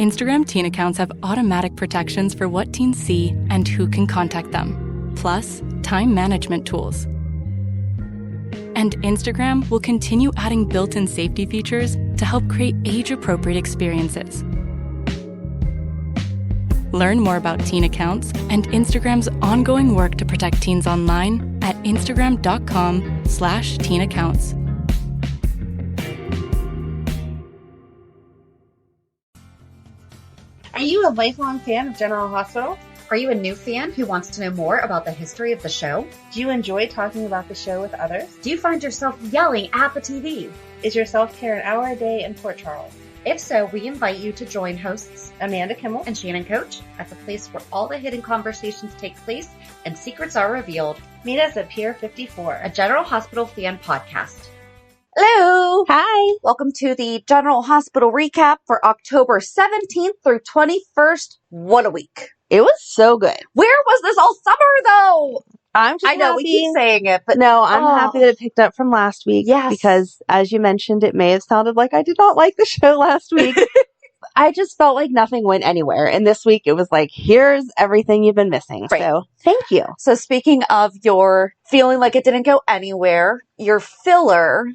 Instagram teen accounts have automatic protections for what teens see and who can contact them, plus time management tools. And Instagram will continue adding built-in safety features to help create age-appropriate experiences. Learn more about teen accounts and Instagram's ongoing work to protect teens online at instagram.com/teenaccounts. Are you a lifelong fan of General Hospital? Are you a new fan who wants to know more about the history of the show? Do you enjoy talking about the show with others? Do you find yourself yelling at the TV? Is your self-care an hour a day in Port Charles? If so, we invite you to join hosts Amanda Kimmel and Shannon Coach at the place where all the hidden conversations take place and secrets are revealed. Meet us at Pier 54, a General Hospital fan podcast. Hello! Hi! Welcome to the General Hospital recap for October 17th through 21st. What a week. It was so good. Where was this all summer, though? I know, we keep saying it, but no, I'm happy that it picked up from last week. Yes. Because, as you mentioned, it may have sounded like I did not like the show last week. I just felt like nothing went anywhere. And this week, it was like, here's everything you've been missing. Right. So, thank you. So, speaking of your feeling like it didn't go anywhere, your filler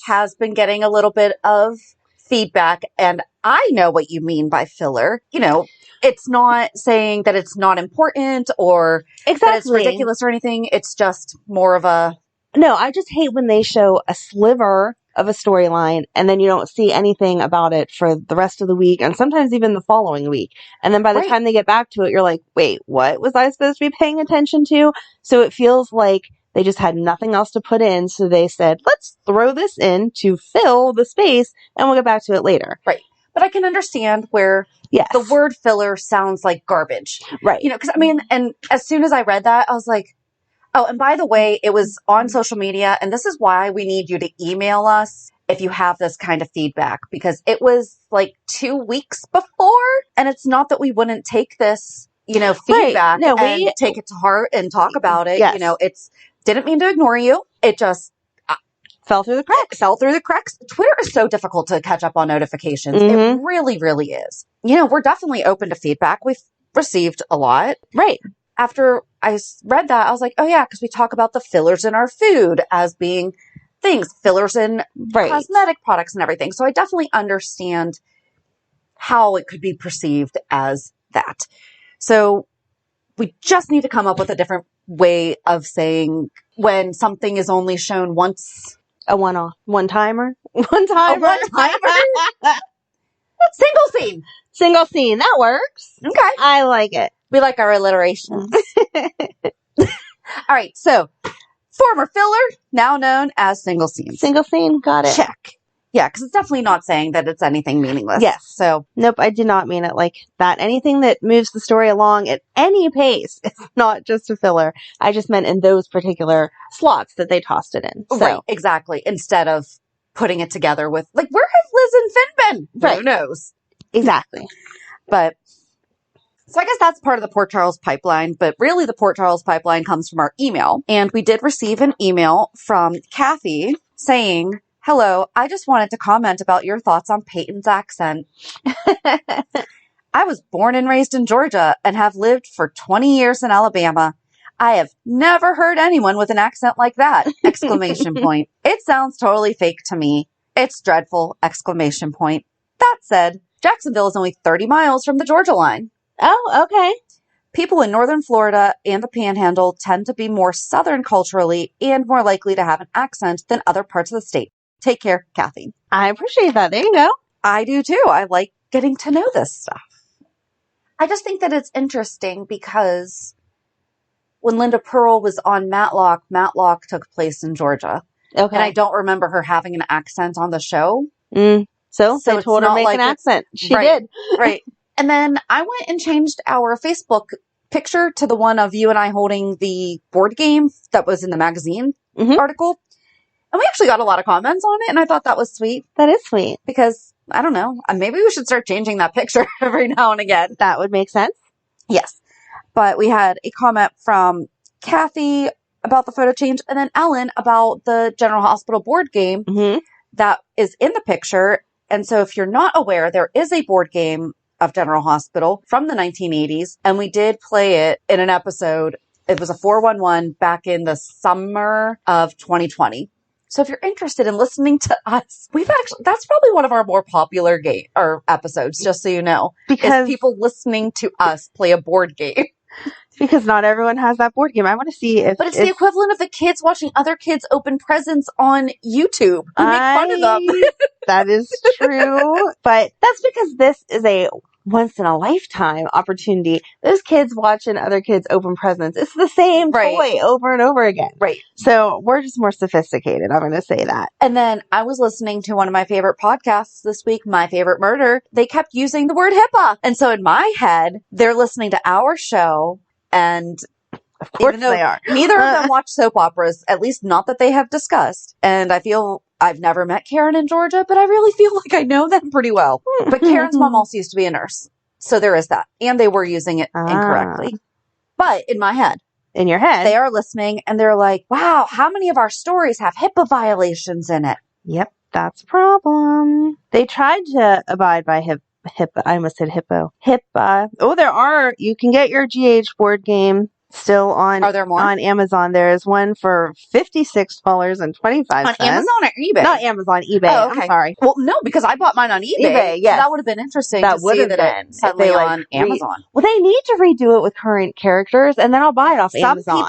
has been getting a little bit of feedback. And I know what you mean by filler. You know, it's not saying that it's not important or that it's ridiculous or anything. It's just more of a... No, I just hate when they show a sliver of a storyline and then you don't see anything about it for the rest of the week and sometimes even the following week. And then by the time they get back to it, you're like, wait, what was I supposed to be paying attention to? So it feels like they just had nothing else to put in. So they said, let's throw this in to fill the space and we'll get back to it later. Right. But I can understand where the word filler sounds like garbage. Right. You know, because I mean, and as soon as I read that, I was like, oh, and by the way, it was on social media. And this is why we need you to email us if you have this kind of feedback, because it was like 2 weeks before. And it's not that we wouldn't take this, you know, feedback and take it to heart and talk about it. Yes. You know, didn't mean to ignore you. It just fell through the cracks. Twitter is so difficult to catch up on notifications. It really, really is. You know, we're definitely open to feedback. We've received a lot. Right. After I read that, I was like, oh yeah, because we talk about the fillers in our food as being things, fillers in cosmetic products and everything. So I definitely understand how it could be perceived as that. So we just need to come up with a different way of saying when something is only shown once. A one-off. One-timer? Single scene. Single scene. That works. Okay. I like it. We like our alliterations. All right. So, former filler, now known as single scene. Single scene. Got it. Check. Yeah, because it's definitely not saying that it's anything meaningless. Yes. So, nope, I did not mean it like that. Anything that moves the story along at any pace is not just a filler. I just meant in those particular slots that they tossed it in. So. Right, exactly. Instead of putting it together with, like, where have Liz and Finn been? Right. Who knows? Exactly. But, so I guess that's part of the Port Charles pipeline, but really the Port Charles pipeline comes from our email. And we did receive an email from Kathy saying, hello, I just wanted to comment about your thoughts on Peyton's accent. I was born and raised in Georgia and have lived for 20 years in Alabama. I have never heard anyone with an accent like that! Exclamation point. It sounds totally fake to me. It's dreadful! Exclamation point. That said, Jacksonville is only 30 miles from the Georgia line. Oh, okay. People in northern Florida and the Panhandle tend to be more southern culturally and more likely to have an accent than other parts of the state. Take care, Kathy. I appreciate that. There you go. I do too. I like getting to know this stuff. I just think that it's interesting because when Linda Pearl was on Matlock took place in Georgia. Okay. And I don't remember her having an accent on the show. So they told her to make an accent. She did. Right. And then I went and changed our Facebook picture to the one of you and I holding the board game that was in the magazine article. And we actually got a lot of comments on it, and I thought that was sweet. That is sweet. Because, I don't know, maybe we should start changing that picture every now and again. That would make sense. Yes. But we had a comment from Kathy about the photo change, and then Ellen about the General Hospital board game that is in the picture. And so if you're not aware, there is a board game of General Hospital from the 1980s. And we did play it in an episode. It was a 411 back in the summer of 2020. So if you're interested in listening to us, that's probably one of our more popular episodes, just so you know. Because people listening to us play a board game. Because not everyone has that board game. I want to see if... But it's the equivalent of the kids watching other kids open presents on YouTube. Who make fun of them. That is true. But that's because this is a once-in-a-lifetime opportunity. Those kids watching other kids open presents. It's the same toy over and over again. Right. So we're just more sophisticated. I'm going to say that. And then I was listening to one of my favorite podcasts this week, My Favorite Murder. They kept using the word HIPAA. And so in my head, they're listening to our show. And of course they are. Neither of them watch soap operas, at least not that they have discussed. And I feel I've never met Karen in Georgia, but I really feel like I know them pretty well. But Karen's mom also used to be a nurse. So there is that. And they were using it incorrectly. But in my head. In your head. They are listening and they're like, wow, how many of our stories have HIPAA violations in it? Yep, that's a problem. They tried to abide by HIPAA. I almost said hippo. HIPAA. Oh, you can get your GH board game still on, are there more? On Amazon. There is one for $56.25. On Amazon or eBay? Not Amazon, eBay. Oh, okay. I'm sorry. Well, no, because I bought mine on eBay. Yes. So that would have been interesting to see that it's suddenly on Amazon. Well, they need to redo it with current characters, and then I'll buy it off Amazon.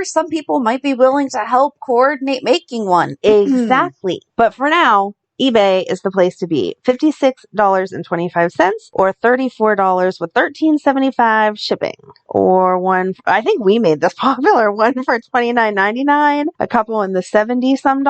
Some people might be willing to help coordinate making one. Exactly. But for now, eBay is the place to be. $56.25 or $34 with $13.75 shipping. Or one, I think we made this popular, one for $29.99, a couple in the $70-some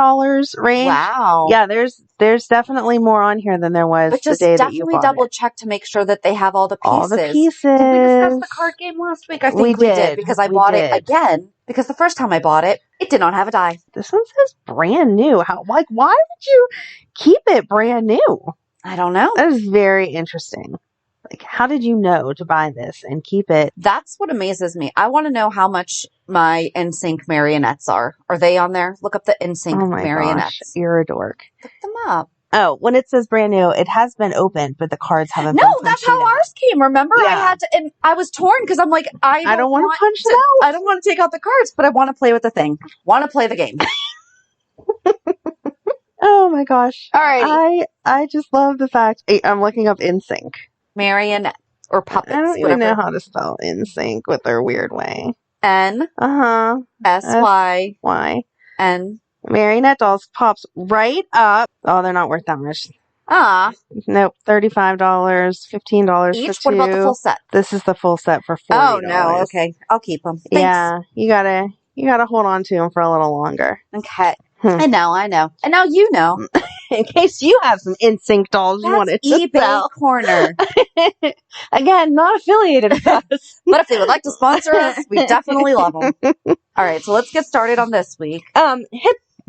range. Wow. Yeah, there's definitely more on here than there was the day that you bought it. But just definitely double check to make sure that they have all the pieces. All the pieces. Did we discuss the card game last week? I think we did because I bought it again. Because the first time I bought it, it did not have a die. This one says brand new. Why would you keep it brand new? I don't know. That is very interesting. Like, how did you know to buy this and keep it? That's what amazes me. I want to know how much my NSYNC marionettes are. Are they on there? Look up the NSYNC marionettes. Gosh, you're a dork. Look them up. Oh, when it says brand new, it has been opened, but the cards haven't been punched. No, that's how ours came. Remember? Yeah. I had to, and I was torn because I'm like, I don't want to punch it out. I don't want to take out the cards, but I want to play with the thing. Want to play the game. Oh my gosh. All right. I just love the fact I'm looking up NSYNC. Marionette or puppets. I don't even know how to spell NSYNC with their weird way. N. S-Y. Y. N. Marionette dolls pops right up. Oh, they're not worth that much. Nope. $35, $15 each. For 2. What about the full set? This is the full set for $40. Oh no. Okay, I'll keep them. Thanks. Yeah, you gotta hold on to them for a little longer. Okay. I know. And now you know. In case you have some NSYNC dolls you wanted to eBay sell. Corner. Again, not affiliated with us. But if they would like to sponsor us, we definitely love them. All right, so let's get started on this week.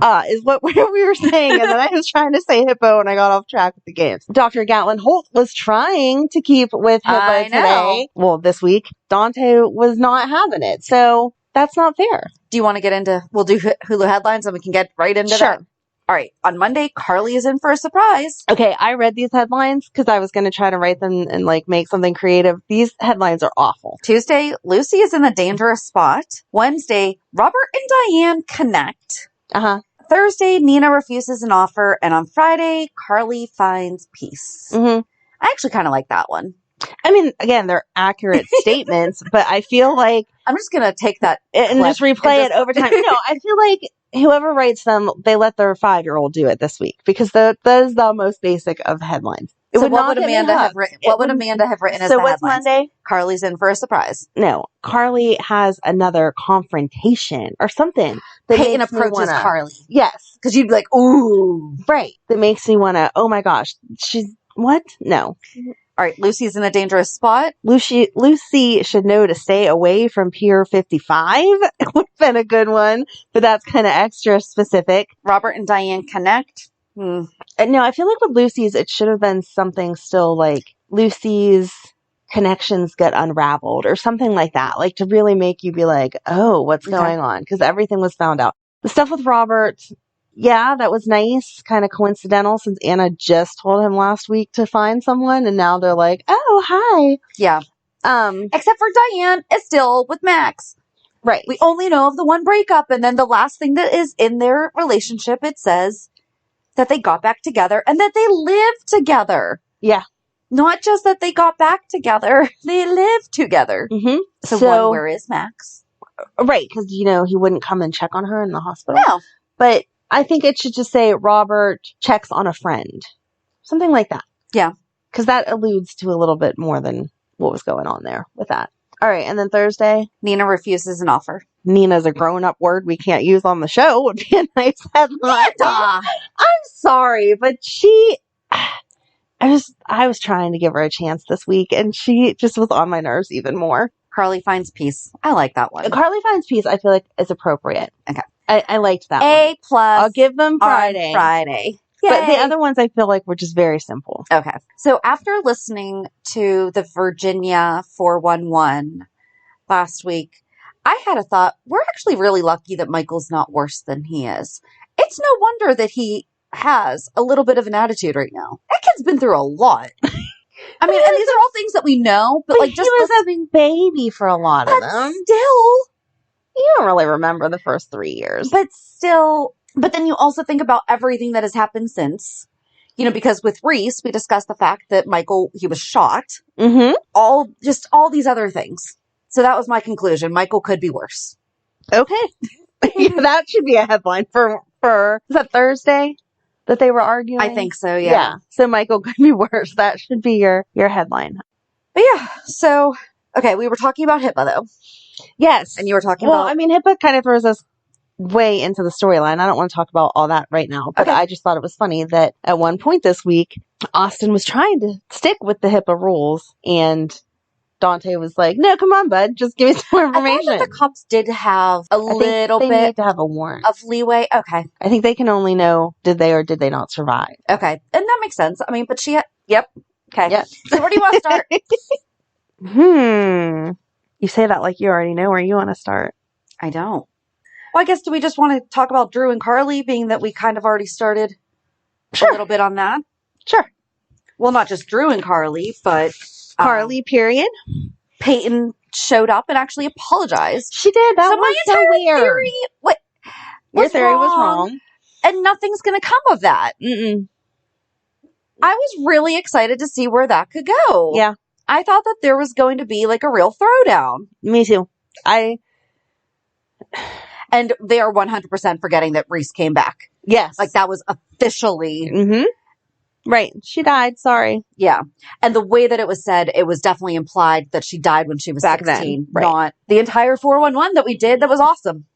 Is what we were saying, and then I was trying to say hippo, and I got off track with the games. Dr. Gatlin Holt was trying to keep with hippo today. Well, this week, Dante was not having it, so that's not fair. Do you want to get into, we'll do Hulu headlines, and we can get right into that? All right. On Monday, Carly is in for a surprise. Okay, I read these headlines because I was going to try to write them and make something creative. These headlines are awful. Tuesday, Lucy is in a dangerous spot. Wednesday, Robert and Diane connect. Thursday, Nina refuses an offer. And on Friday, Carly finds peace. I actually kind of like that one. I mean, again, they're accurate statements, but I feel like... I'm just going to take that and just replay it over time. No, I feel like whoever writes them, they let their 5-year-old do it this week because that is the most basic of headlines. What would Amanda have written? What would Amanda have written as the headlines? So what's Monday? Carly's in for a surprise. No, Carly has another confrontation or something. Peyton approaches Carly. Yes. Because you'd be like, ooh. Right. That makes me want to, oh my gosh, she's, what? No. All right, Lucy's in a dangerous spot. Lucy should know to stay away from Pier 55. It would have been a good one, but that's kind of extra specific. Robert and Diane connect. No, I feel like with Lucy's, it should have been something still like Lucy's connections get unraveled or something like that. Like to really make you be like, oh, what's going on? Because everything was found out. The stuff with Robert, yeah, that was nice. Kind of coincidental since Anna just told him last week to find someone, and now they're like, oh, hi. Yeah. Except for Diane is still with Max. Right. We only know of the one breakup, and then the last thing that is in their relationship, it says that they got back together and that they live together. Yeah. Not just that they got back together, they live together. Mm-hmm. So one, where is Max? Right, because, you know, he wouldn't come and check on her in the hospital. No. But I think it should just say Robert checks on a friend. Something like that. Yeah. Because that alludes to a little bit more than what was going on there with that. All right, and then Thursday? Nina refuses an offer. Nina's a grown-up word we can't use on the show. Would be a nice headline. I'm sorry, but I was trying to give her a chance this week, and she just was on my nerves even more. Carly finds peace. I like that one. Carly finds peace, I feel like, is appropriate. Okay. I liked that A one. plus. I'll give them Friday. On Friday. But the Yay. other ones I feel like were just very simple. Okay. So after listening to the Virginia 411 last week, I had a thought, we're actually really lucky that Michael's not worse than he is. It's no wonder that he has a little bit of an attitude right now. That kid's been through a lot. I mean, and these are all things that we know, but like just he was listening, a baby for a lot of them. Still, you don't really remember the first 3 years. But still, but then you also think about everything that has happened since, you know, because with Reese, we discussed the fact that Michael, he was shot. Mm-hmm. All these other things. So that was my conclusion. Michael could be worse. Okay. Yeah, that should be a headline for, is that Thursday that they were arguing? I think so, yeah. So Michael could be worse. That should be your headline. But yeah, so, okay, we were talking about HIPAA though. Yes. And you were talking about... Well, I mean, HIPAA kind of throws us way into the storyline. I don't want to talk about all that right now, but I just thought it was funny that at one point this week, Austin was trying to stick with the HIPAA rules, and Dante was like, no, come on, bud. Just give me some more information. I thought that the cops did have a little bit need to have a warrant of leeway. Okay. I think they can only know did they or did they not survive. Okay. And that makes sense. I mean, but yep. Okay. Yep. So where do you want to start? You say that like you already know where you want to start. I don't. Well, I guess do we just want to talk about Drew and Carly, being that we kind of already started a little bit on that? Sure. Well, not just Drew and Carly, but... Carly, period. Peyton showed up and actually apologized. She did. That was so weird. Theory, Your theory was wrong. And nothing's going to come of that. Mm-mm. I was really excited to see where that could go. Yeah. I thought that there was going to be like a real throwdown. Me too. And they are 100% forgetting that Reese came back. Yes. Like that was officially... Mm-hmm. Right. She died. Sorry. Yeah. And the way that it was said, it was definitely implied that she died when she was back 16. Then. Right. Not the entire 411 that we did that was awesome.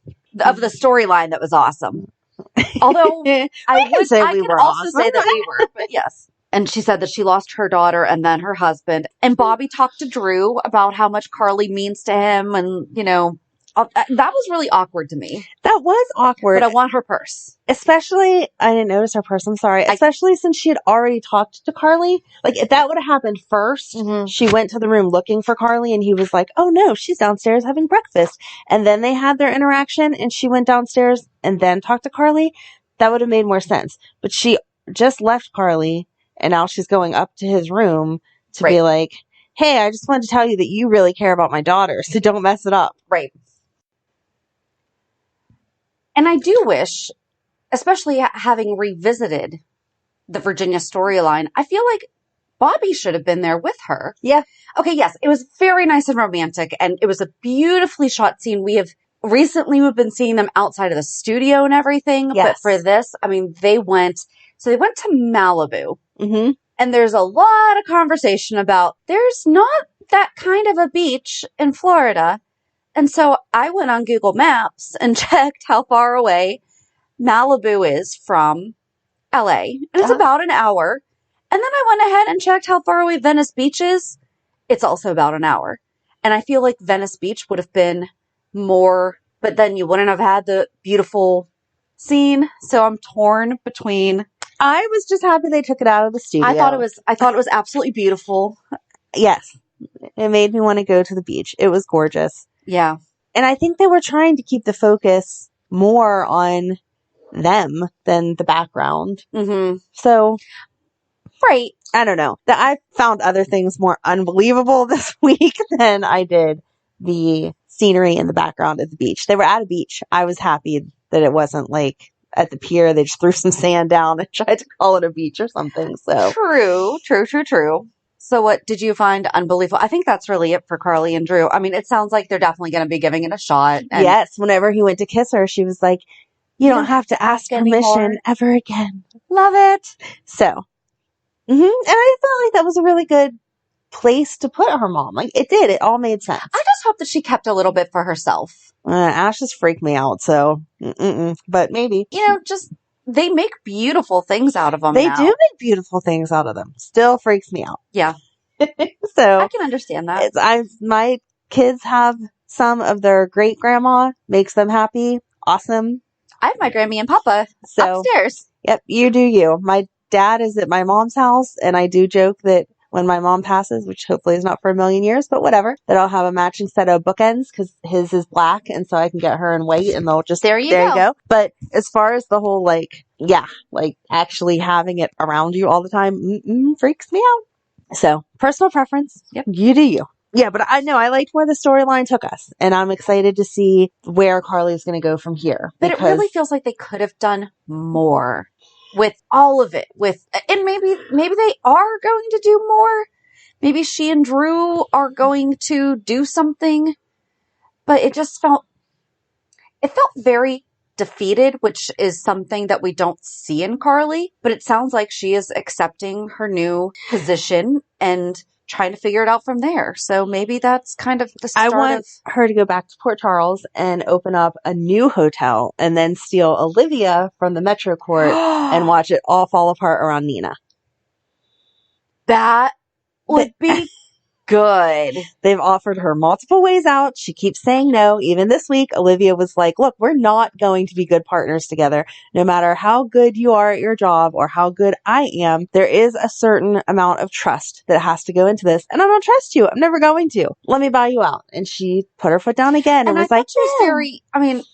Of the storyline that was awesome. Although I can also say that we were, but yes. And she said that she lost her daughter and then her husband. And Bobby talked to Drew about how much Carly means to him. And, you know, that was really awkward to me. That was awkward. But I want her purse. Especially, I didn't notice her purse, I'm sorry. Especially since she had already talked to Carly. Like, if that would have happened first, she went to the room looking for Carly, and he was like, oh no, she's downstairs having breakfast. And then they had their interaction, and she went downstairs and then talked to Carly. That would have made more sense. But she just left Carly, and now she's going up to his room to be like, hey, I just wanted to tell you that you really care about my daughter, so don't mess it up. Right. And I do wish, especially having revisited the Virginia storyline, I feel like Bobby should have been there with her. Yeah. Okay, yes, it was very nice and romantic, and it was a beautifully shot scene. We've been seeing them outside of the studio and everything, but for this, I mean, they went to Malibu. Mm-hmm. And there's a lot of conversation about there's not that kind of a beach in Florida. And so I went on Google Maps and checked how far away Malibu is from LA. And it's about an hour. And then I went ahead and checked how far away Venice Beach is. It's also about an hour. And I feel like Venice Beach would have been more, but then you wouldn't have had the beautiful scene. So I'm torn between. I was just happy they took it out of the studio. I thought it was absolutely beautiful. Yes. It made me want to go to the beach. It was gorgeous. Yeah. And I think they were trying to keep the focus more on them than the background. Mm-hmm. So, Right. I don't know. I found other things more unbelievable this week than I did the scenery in the background at the beach. They were at a beach. I was happy that it wasn't like at the pier. They just threw some sand down and tried to call it a beach or something. So True. So what did you find unbelievable? I think that's really it for Carly and Drew. I mean, it sounds like they're definitely going to be giving it a shot. And yes, whenever he went to kiss her, she was like, you don't have to ask permission anymore. ever again. Love it. So, and I felt like that was a really good place to put her mom. Like, it did. It all made sense. I just hope that she kept a little bit for herself. Ash just freaked me out, so, but maybe. You know, just, they make beautiful things out of them They now. do make beautiful things out of them. Still freaks me out. Yeah. So, I can understand that. My kids have some of their great grandma, makes them happy. Awesome. I have my Grammy and Papa upstairs. Yep, you do you. My dad is at my mom's house, and I do joke that when my mom passes, which hopefully is not for a million years, but whatever, that I'll have a matching set of bookends because his is black, and so I can get her in white, and they'll just There you go. But as far as the whole like actually having it around you all the time, freaks me out. So personal preference. Yep. You do you. Yeah, but I know I liked where the storyline took us, and I'm excited to see where Carly's going to go from here. But it really feels like they could have done more with all of it. And maybe they are going to do more. Maybe she and Drew are going to do something. But it felt very defeated, which is something that we don't see in Carly. But it sounds like she is accepting her new position and trying to figure it out from there. So maybe that's kind of the start. I want her to go back to Port Charles and open up a new hotel and then steal Olivia from the Metro Court and watch it all fall apart around Nina. That would be good. They've offered her multiple ways out. She keeps saying no. Even this week, Olivia was like, look, we're not going to be good partners together. No matter how good you are at your job or how good I am, there is a certain amount of trust that has to go into this. And I don't trust you. I'm never going to. Let me buy you out. And she put her foot down again and was like, she was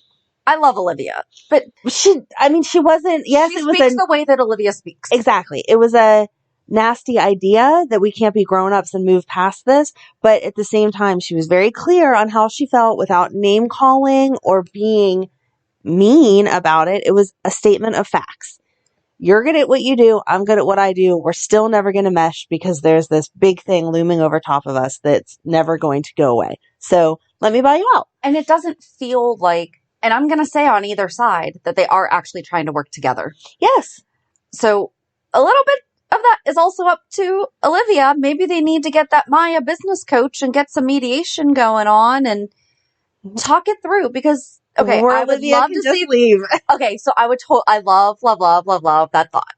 I love Olivia, but she wasn't, yes, she speaks the way that Olivia speaks. Exactly. It was a nasty idea that we can't be grown-ups and move past this, but at the same time she was very clear on how she felt without name calling or being mean about it. It was a statement of facts. You're good at what you do, I'm good at what I do. We're still never going to mesh because there's this big thing looming over top of us that's never going to go away. So let me buy you out. And it doesn't feel like, and I'm going to say on either side, that they are actually trying to work together. Yes. So a little bit of that is also up to Olivia. Maybe they need to get that Maya business coach and get some mediation going on and talk it through because, okay, I would Olivia love can to just see, leave. Okay, so I love that thought.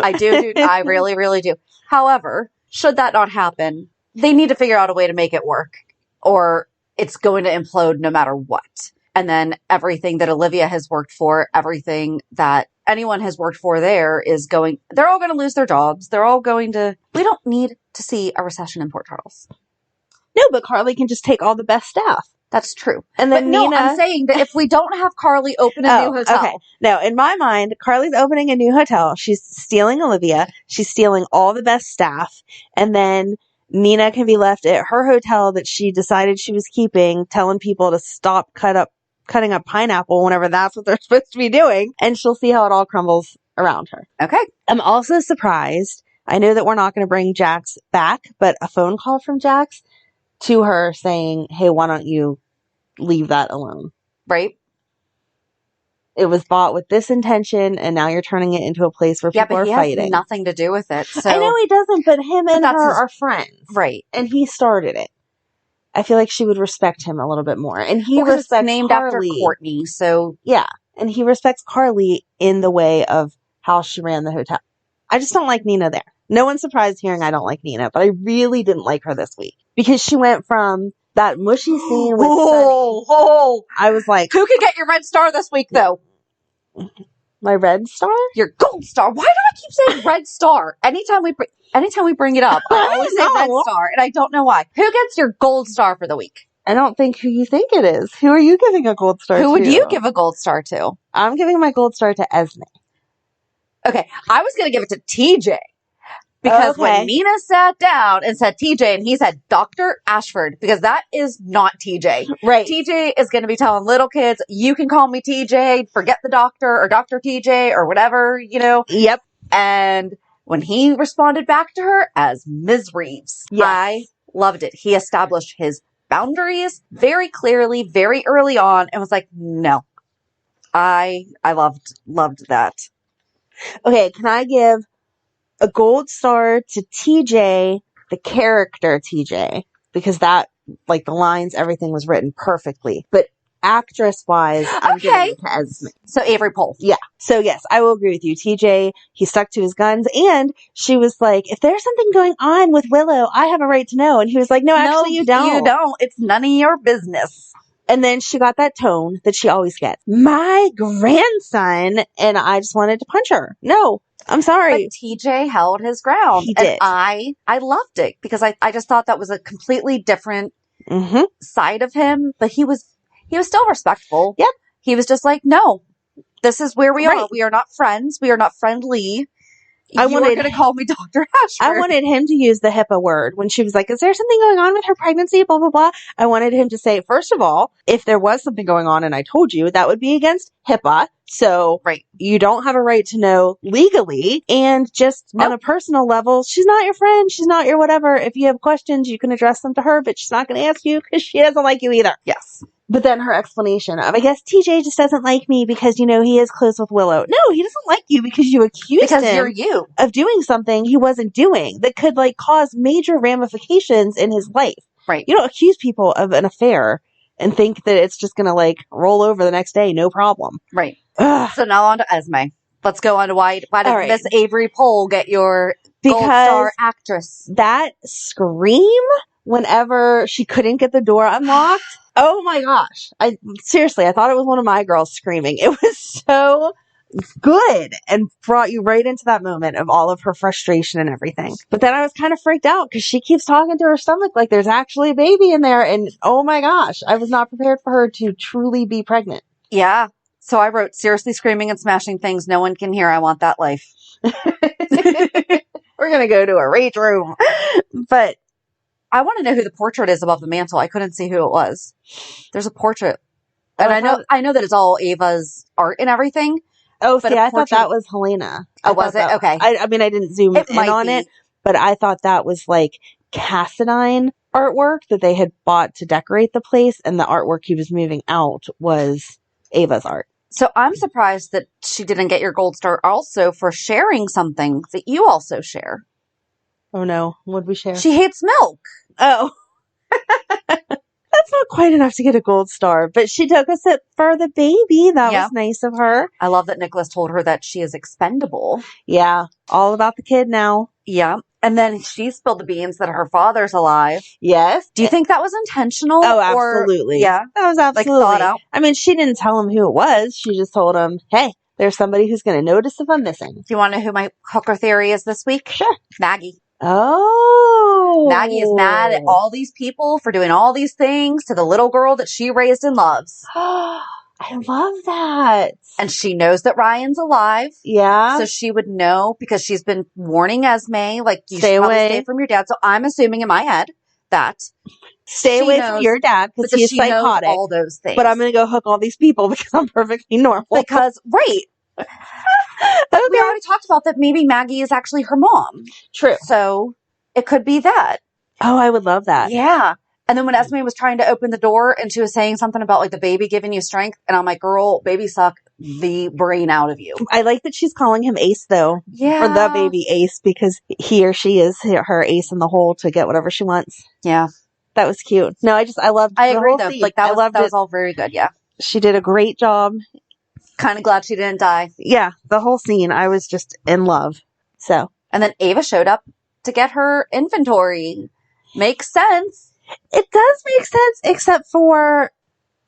I do, I really, really do. However, should that not happen, they need to figure out a way to make it work or it's going to implode no matter what. And then everything that Olivia has worked for, everything that anyone has worked for there they're all going to lose their jobs. We don't need to see a recession in Port Charles. No, but Carly can just take all the best staff. That's true. And then Nina, Nina, I'm saying that if we don't have Carly open a new hotel. Okay. No, in my mind, Carly's opening a new hotel. She's stealing Olivia. She's stealing all the best staff. And then Nina can be left at her hotel that she decided she was keeping, telling people to stop cutting up pineapple whenever that's what they're supposed to be doing. And she'll see how it all crumbles around her. Okay. I'm also surprised. I know that we're not going to bring Jax back, but a phone call from Jax to her saying, hey, why don't you leave that alone? Right. It was bought with this intention, and now you're turning it into a place where people are fighting. Has nothing to do with it. So. I know he doesn't, but him and her are friends. Right. And he started it. I feel like she would respect him a little bit more. And he respects it's named Carly. after Courtney, so. Yeah. And he respects Carly in the way of how she ran the hotel. I just don't like Nina there. No one's surprised hearing I don't like Nina, but I really didn't like her this week. Because she went from that mushy scene with Sonny. I was like, who can get your red star this week, though? My red star? Your gold star. Why do I keep saying red star? Anytime we bring it up, I always say red star, and I don't know why. Who gets your gold star for the week? I don't think who you think it is. Who are you giving a gold star to? Who would you give a gold star to? I'm giving my gold star to Esme. Okay, I was going to give it to TJ. Because when Nina sat down and said TJ, and he said Dr. Ashford, because that is not TJ. Right. TJ is going to be telling little kids, you can call me TJ, forget the doctor, or Dr. TJ, or whatever, you know. Yep. And when he responded back to her as Ms. Reeves, yes. I loved it. He established his boundaries very clearly, very early on, and was like, no. I loved that. Okay, can I give a gold star to TJ, the character TJ, because that, like, the lines, everything was written perfectly. But actress-wise, I'm giving it to Esme. So Avery Pohl. Yeah. So yes, I will agree with you. TJ, he stuck to his guns, and she was like, if there's something going on with Willow, I have a right to know. And he was like, no, actually you don't. You don't. It's none of your business. And then she got that tone that she always gets. My grandson, and I just wanted to punch her. No. I'm sorry. But TJ held his ground. He did. And I loved it because I just thought that was a completely different side of him. But he was still respectful. Yep. He was just like, no, this is where we are. We are not friends. We are not friendly. You were going to call me Dr. Ashford. I wanted him to use the HIPAA word when she was like, is there something going on with her pregnancy? Blah, blah, blah. I wanted him to say, first of all, if there was something going on and I told you, that would be against HIPAA. So you don't have a right to know legally. And just on a personal level, she's not your friend. She's not your whatever. If you have questions, you can address them to her, but she's not going to ask you because she doesn't like you either. Yes. But then her explanation of, I guess TJ just doesn't like me because, you know, he is close with Willow. No, he doesn't like you because you accused him of doing something he wasn't doing that could, like, cause major ramifications in his life. Right. You don't accuse people of an affair and think that it's just going to, like, roll over the next day, no problem. Right. Ugh. So now on to Esme. Let's go on to why did Miss Avery Pohl get your gold star actress? That scream whenever she couldn't get the door unlocked. Oh my gosh. I thought it was one of my girls screaming. It was so good and brought you right into that moment of all of her frustration and everything. But then I was kind of freaked out because she keeps talking to her stomach like there's actually a baby in there. And oh my gosh, I was not prepared for her to truly be pregnant. Yeah. So I wrote, seriously screaming and smashing things no one can hear. I want that life. We're going to go to a rage room. But I want to know who the portrait is above the mantle. I couldn't see who it was. There's a portrait. And I know that it's all Ava's art and everything. Oh, see, I thought that was Helena. Oh, was it? Okay. I mean, I didn't zoom in on it, but I thought that was like Cassadine artwork that they had bought to decorate the place, and the artwork he was moving out was Ava's art. So I'm surprised that she didn't get your gold star also for sharing something that you also share. Oh no, what'd we share? She hates milk. Oh. That's not quite enough to get a gold star, but she took a sip for the baby. That was nice of her. I love that Nicholas told her that she is expendable. Yeah, all about the kid now. Yeah. And then she spilled the beans that her father's alive. Yes. Do you think that was intentional? Oh, absolutely. Yeah. That was absolutely. Like, thought out? I mean, she didn't tell him who it was. She just told him, hey, there's somebody who's going to notice if I'm missing. Do you want to know who my hooker theory is this week? Sure. Maggie. Oh. Maggie is mad at all these people for doing all these things to the little girl that she raised and loves. I love that. And she knows that Ryan's alive. Yeah. So she would know because she's been warning Esme, like, you stay should probably away. Stay from your dad. So I'm assuming in my head that stay away from your dad because he's psychotic. All those things. But I'm going to go hook all these people because I'm perfectly normal. Because, right. But we already talked about that maybe Maggie is actually her mom. True. So it could be that. Oh, I would love that. Yeah. And then when Esme was trying to open the door and she was saying something about like the baby giving you strength, and I'm like, girl, baby suck the brain out of you. I like that she's calling him Ace though. Yeah. Or the baby Ace, because he or she is her ace in the hole to get whatever she wants. Yeah. That was cute. No, I loved I the agree whole though. scene. Like that was all very good. Yeah. She did a great job. Kind of glad she didn't die. Yeah. The whole scene, I was just in love. So. And then Ava showed up to get her inventory. Makes sense. It does make sense, except for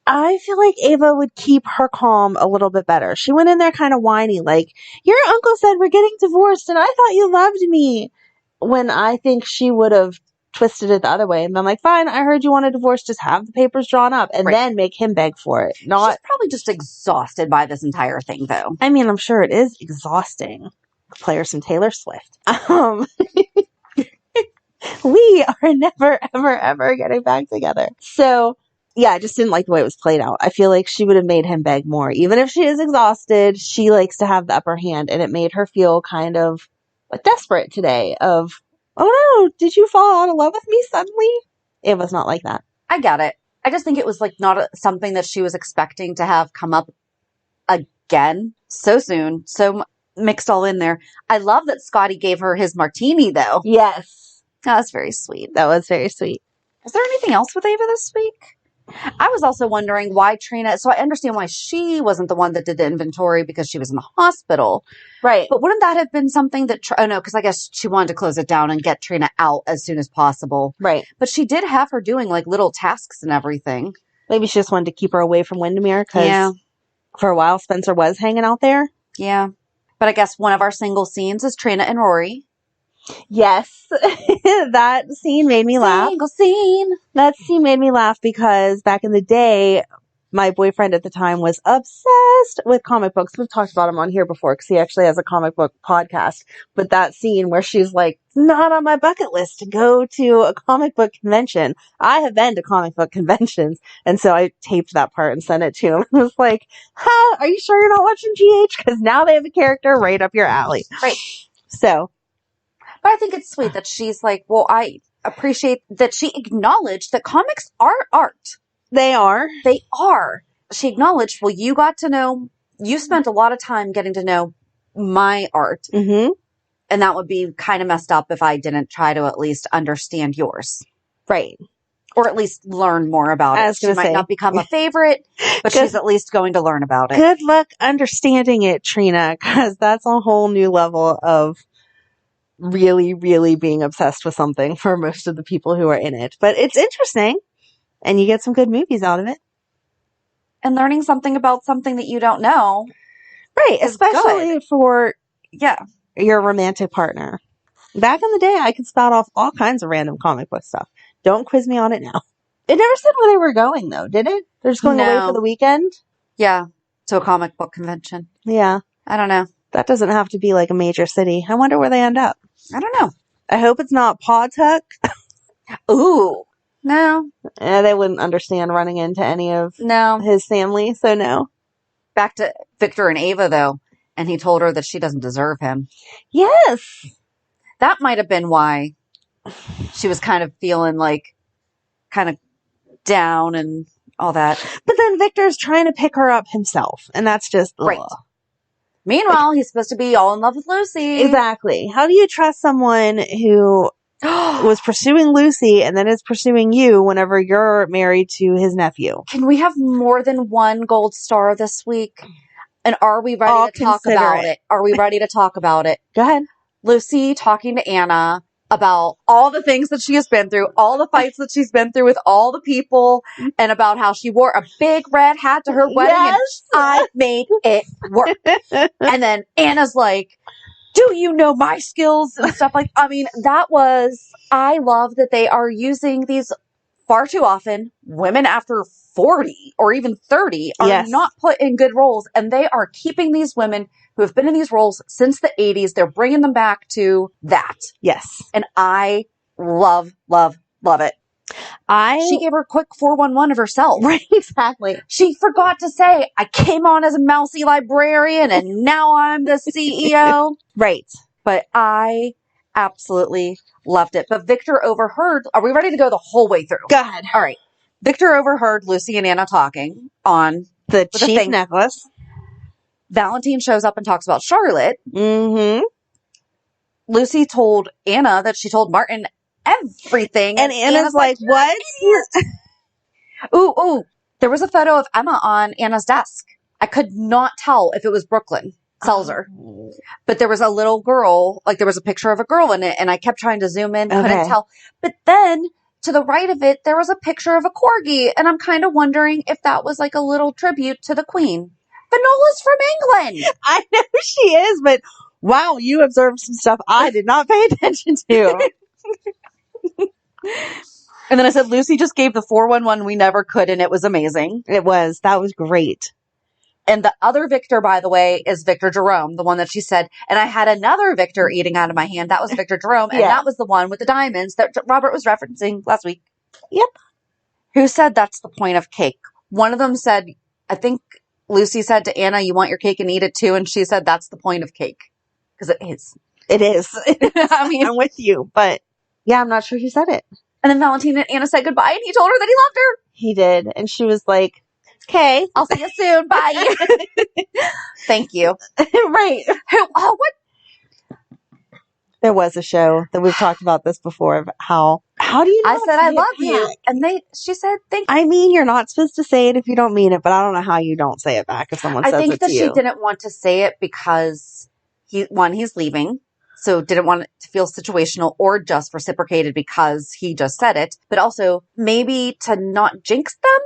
I feel like Ava would keep her calm a little bit better. She went in there kind of whiny, like, your uncle said we're getting divorced and I thought you loved me. When I think she would have twisted it the other way and been like, fine, I heard you want a divorce, just have the papers drawn up and then make him beg for it. She's probably just exhausted by this entire thing, though. I mean, I'm sure it is exhausting. Play her some Taylor Swift. We are never, ever, ever getting back together. So, yeah, I just didn't like the way it was played out. I feel like she would have made him beg more. Even if she is exhausted, she likes to have the upper hand, and it made her feel kind of desperate today of, oh no, did you fall out of love with me suddenly? It was not like that. I get it. I just think it was not something that she was expecting to have come up again so soon, so mixed all in there. I love that Scotty gave her his martini, though. Yes. That was very sweet. That was very sweet. Was there anything else with Ava this week? I was also wondering why Trina, so I understand why she wasn't the one that did the inventory because she was in the hospital. Right. But wouldn't that have been something that, oh no, because I guess she wanted to close it down and get Trina out as soon as possible. Right. But she did have her doing little tasks and everything. Maybe she just wanted to keep her away from Wyndemere because for a while Spencer was hanging out there. Yeah. But I guess one of our single scenes is Trina and Rory. Yes. That scene made me laugh. Single scene. That scene made me laugh because back in the day, my boyfriend at the time was obsessed with comic books. We've talked about him on here before because he actually has a comic book podcast. But that scene where she's like, not on my bucket list to go to a comic book convention. I have been to comic book conventions. And so I taped that part and sent it to him. I was like, are you sure you're not watching GH? Because now they have a character right up your alley. Right. So. But I think it's sweet that she's like, well, I appreciate that she acknowledged that comics are art. They are. They are. She acknowledged, well, you spent a lot of time getting to know my art. Mm-hmm. And that would be kind of messed up if I didn't try to at least understand yours. Right. Or at least learn more about it. She might not become a favorite, but she's at least going to learn about it. Good luck understanding it, Trina, because that's a whole new level of really, really being obsessed with something for most of the people who are in it. But it's interesting, and you get some good movies out of it. And learning something about something that you don't know. Right, especially for your romantic partner. Back in the day, I could spout off all kinds of random comic book stuff. Don't quiz me on it now. It never said where they were going, though, did it? They're just going away for the weekend? Yeah, to a comic book convention. Yeah. I don't know. That doesn't have to be a major city. I wonder where they end up. I don't know. I hope it's not Pawtuck. Ooh. No. They wouldn't understand running into any of his family, so no. Back to Victor and Ava, though, and he told her that she doesn't deserve him. Yes. That might have been why she was kind of feeling kind of down and all that. But then Victor's trying to pick her up himself, and that's just... Right. Meanwhile, he's supposed to be all in love with Lucy. Exactly. How do you trust someone who was pursuing Lucy and then is pursuing you whenever you're married to his nephew? Can we have more than one gold star this week? And are we ready to talk about it? Are we ready to talk about it? Go ahead. Lucy talking to Anna about all the things that she has been through, all the fights that she's been through with all the people, and about how she wore a big red hat to her wedding and I made it work. And then Anna's like, do you know my skills and stuff I love that they are using these far too often. Women after 40 or even 30 are not put in good roles, and they are keeping these women who have been in these roles since the 80s. They're bringing them back to that. Yes. And I love, love, love it. She gave her a quick 411 of herself. Right, exactly. She forgot to say, I came on as a mousy librarian and now I'm the CEO. Right. But I absolutely loved it. But Victor overheard, are we ready to go the whole way through? Go ahead. All right. Victor overheard Lucy and Anna talking on the cheap necklace. Valentin shows up and talks about Charlotte. Mm-hmm. Lucy told Anna that she told Martin everything. And Anna's like, what? Ooh. There was a photo of Emma on Anna's desk. I could not tell if it was Brooklyn Seltzer. Oh. But there was a little girl, there was a picture of a girl in it, and I kept trying to zoom in, couldn't tell. But then, to the right of it, there was a picture of a corgi, and I'm kind of wondering if that was a little tribute to the Queen. Finola's from England! I know she is, but wow, you observed some stuff I did not pay attention to. And then I said, Lucy just gave the 411 we never could, and it was amazing. It was. That was great. And the other Victor, by the way, is Victor Jerome, the one that she said. And I had another Victor eating out of my hand. That was Victor Jerome. And that was the one with the diamonds that Robert was referencing last week. Yep. Who said that's the point of cake? One of them said, I think Lucy said to Anna, you want your cake and eat it too. And she said, that's the point of cake. Because it is. It is. I mean, I'm with you. But yeah, I'm not sure who said it. And then Valentin and Anna said goodbye. And he told her that he loved her. He did. And she was like, okay. I'll see you soon. Bye. Thank you. Right. What? There was a show that we've talked about this before of how do you know? I said, I love you. And she said, thank you. I mean, you're not supposed to say it if you don't mean it, but I don't know how you don't say it back if someone says it to you. I think that she didn't want to say it because he's leaving. So didn't want it to feel situational or just reciprocated because he just said it. But also maybe to not jinx them.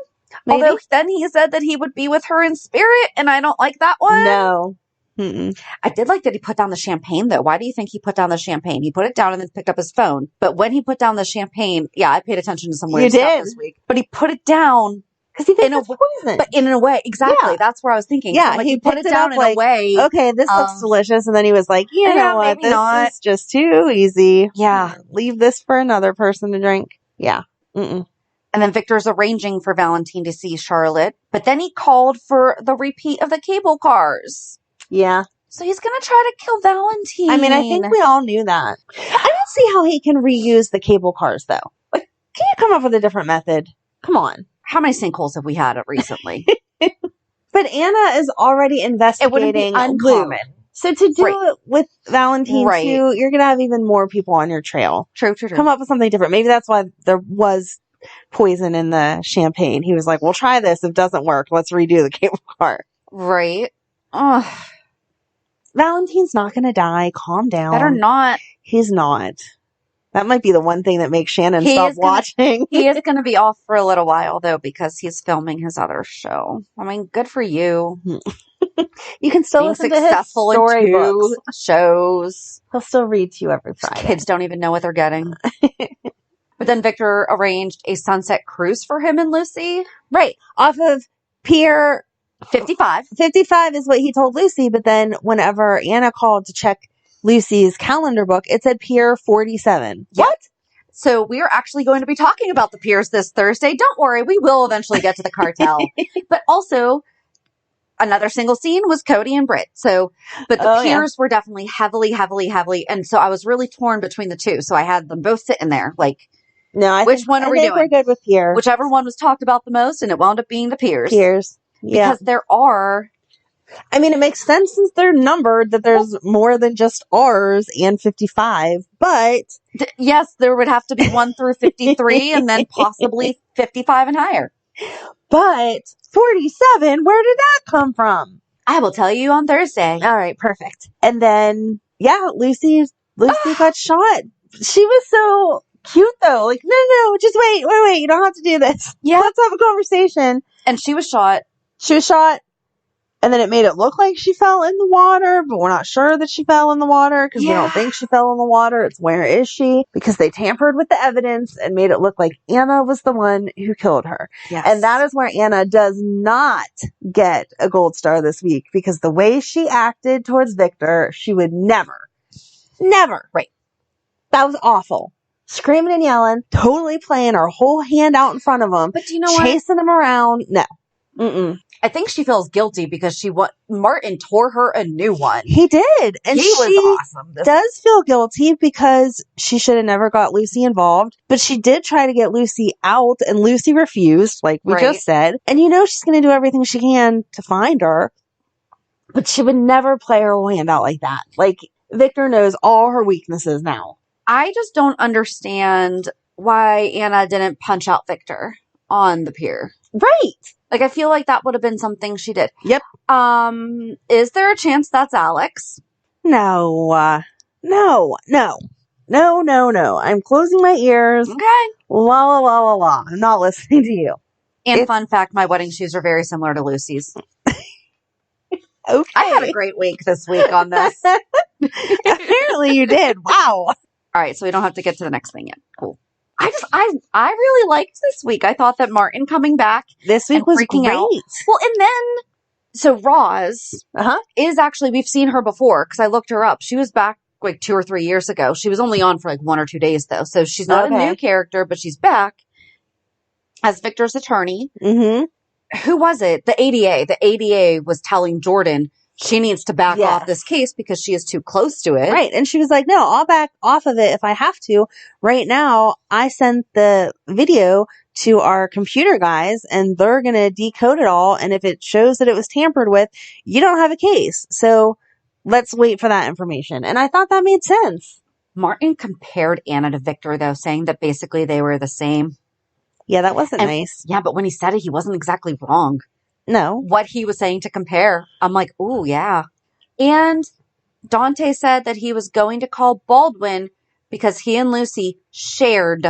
Maybe. Although then he said that he would be with her in spirit. And I don't like that one. No. Mm-mm. I did like that he put down the champagne, though. Why do you think he put down the champagne? He put it down and then picked up his phone. But when he put down the champagne, I paid attention to some weird stuff this week. But he put it down because he thinks it's poison. But in a way, exactly. Yeah. That's where I was thinking. Yeah, so, he put it down in a way. Okay, this looks delicious, and then he was like, "You know what? This is just too easy. Yeah, leave this for another person to drink." Yeah. Mm-mm. And then Victor's arranging for Valentin to see Charlotte, but then he called for the repeat of the cable cars. Yeah. So he's going to try to kill Valentin. I mean, I think we all knew that. I don't see how he can reuse the cable cars, though. Like, can you come up with a different method? Come on. How many sinkholes have we had recently? But Anna is already investigating Lou. So to do it with Valentin too, you're going to have even more people on your trail. True. Come up with something different. Maybe that's why there was poison in the champagne. He was like, we'll try this. If it doesn't work, let's redo the cable car. Right. Ugh. Valentin's not going to die. Calm down. Better not. He's not. That might be the one thing that makes Shannon stop watching. He is going to be off for a little while, though, because he's filming his other show. I mean, good for you. You can still listen to his storybooks. Shows. He'll still read to you every Friday. Kids don't even know what they're getting. But then Victor arranged a sunset cruise for him and Lucy. Right. Off of Pier 55. 55 is what he told Lucy, but then whenever Anna called to check Lucy's calendar book, it said Pier 47. Yep. What? So we are actually going to be talking about the piers this Thursday. Don't worry, we will eventually get to the cartel. But also, another single scene was Cody and Britt. So, but the piers were definitely heavily. And so I was really torn between the two. So I had them both sitting there like, which one are we doing? We're good with Pier. Whichever one was talked about the most, and it wound up being the piers. Yeah. Because there are... I mean, it makes sense since they're numbered that there's more than just R's and 55, but... Yes, there would have to be 1 through 53 and then possibly 55 and higher. But 47, where did that come from? I will tell you on Thursday. All right, perfect. And then, Lucy got shot. She was so cute, though. Like, no, just wait. You don't have to do this. Yeah. Let's have a conversation. And she was shot. And then it made it look like she fell in the water, but we're not sure that she fell in the water because we don't think she fell in the water. It's where is she? Because they tampered with the evidence and made it look like Anna was the one who killed her. Yes. And that is where Anna does not get a gold star this week because the way she acted towards Victor, she would never. Right. That was awful. Screaming and yelling, totally playing her whole hand out in front of him. But you know what? Chasing him around. No. Mm-mm. I think she feels guilty because Martin tore her a new one. He did. And he was awesome. Does feel guilty because she should have never got Lucy involved. But she did try to get Lucy out and Lucy refused, like we just said. And she's going to do everything she can to find her. But she would never play her whole hand out like that. Like, Victor knows all her weaknesses now. I just don't understand why Anna didn't punch out Victor on the pier. Right. Like, I feel like that would have been something she did. Yep. Is there a chance that's Alex? No. No. I'm closing my ears. Okay. La la la la la. I'm not listening to you. And fun fact, my wedding shoes are very similar to Lucy's. Okay. I had a great week this week on this. Apparently you did. Wow. All right, so we don't have to get to the next thing yet. Cool. I really liked this week. I thought that Martin coming back this week was freaking great. out. Well, and then, so Roz is actually, we've seen her before because I looked her up. She was back like 2 or 3 years ago. She was only on for like 1 or 2 days though. So she's not a new character, but she's back as Victor's attorney. Mm-hmm. Who was it? The ADA. The ADA was telling Jordan she needs to back off this case because she is too close to it. Right. And she was like, no, I'll back off of it if I have to. Right now, I sent the video to our computer guys and they're going to decode it all. And if it shows that it was tampered with, you don't have a case. So let's wait for that information. And I thought that made sense. Martin compared Anna to Victor, though, saying that basically they were the same. Yeah, that wasn't nice. Yeah, but when he said it, he wasn't exactly wrong. No. What he was saying to compare, I'm like, ooh, yeah. And Dante said that he was going to call Baldwin because he and Lucy shared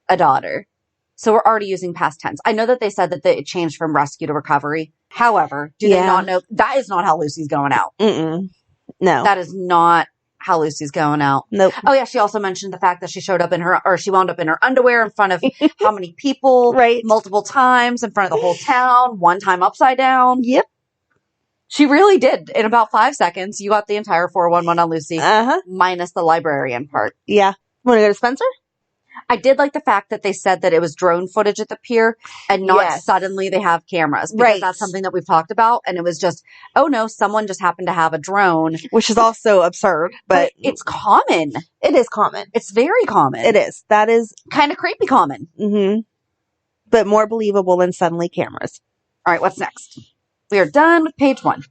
a daughter. So we're already using past tense. I know that they said that it changed from rescue to recovery. However, do they not know? That is not how Lucy's going out. Mm-mm. No. That is not how Lucy's going out. Nope. Oh, yeah. She also mentioned the fact that she she wound up in her underwear in front of how many people? Right. Multiple times in front of the whole town. One time upside down. Yep. She really did. In about 5 seconds, you got the entire 411 on Lucy. Minus the librarian part. Yeah. Want to go to Spencer? I did like the fact that they said that it was drone footage at the pier and not suddenly they have cameras. Because that's something that we've talked about. And it was just, oh no, someone just happened to have a drone. Which is also absurd. But it's common. It is common. It's very common. It is. That is kind of creepy common. Mm-hmm. But more believable than suddenly cameras. All right, what's next? We are done with page 1.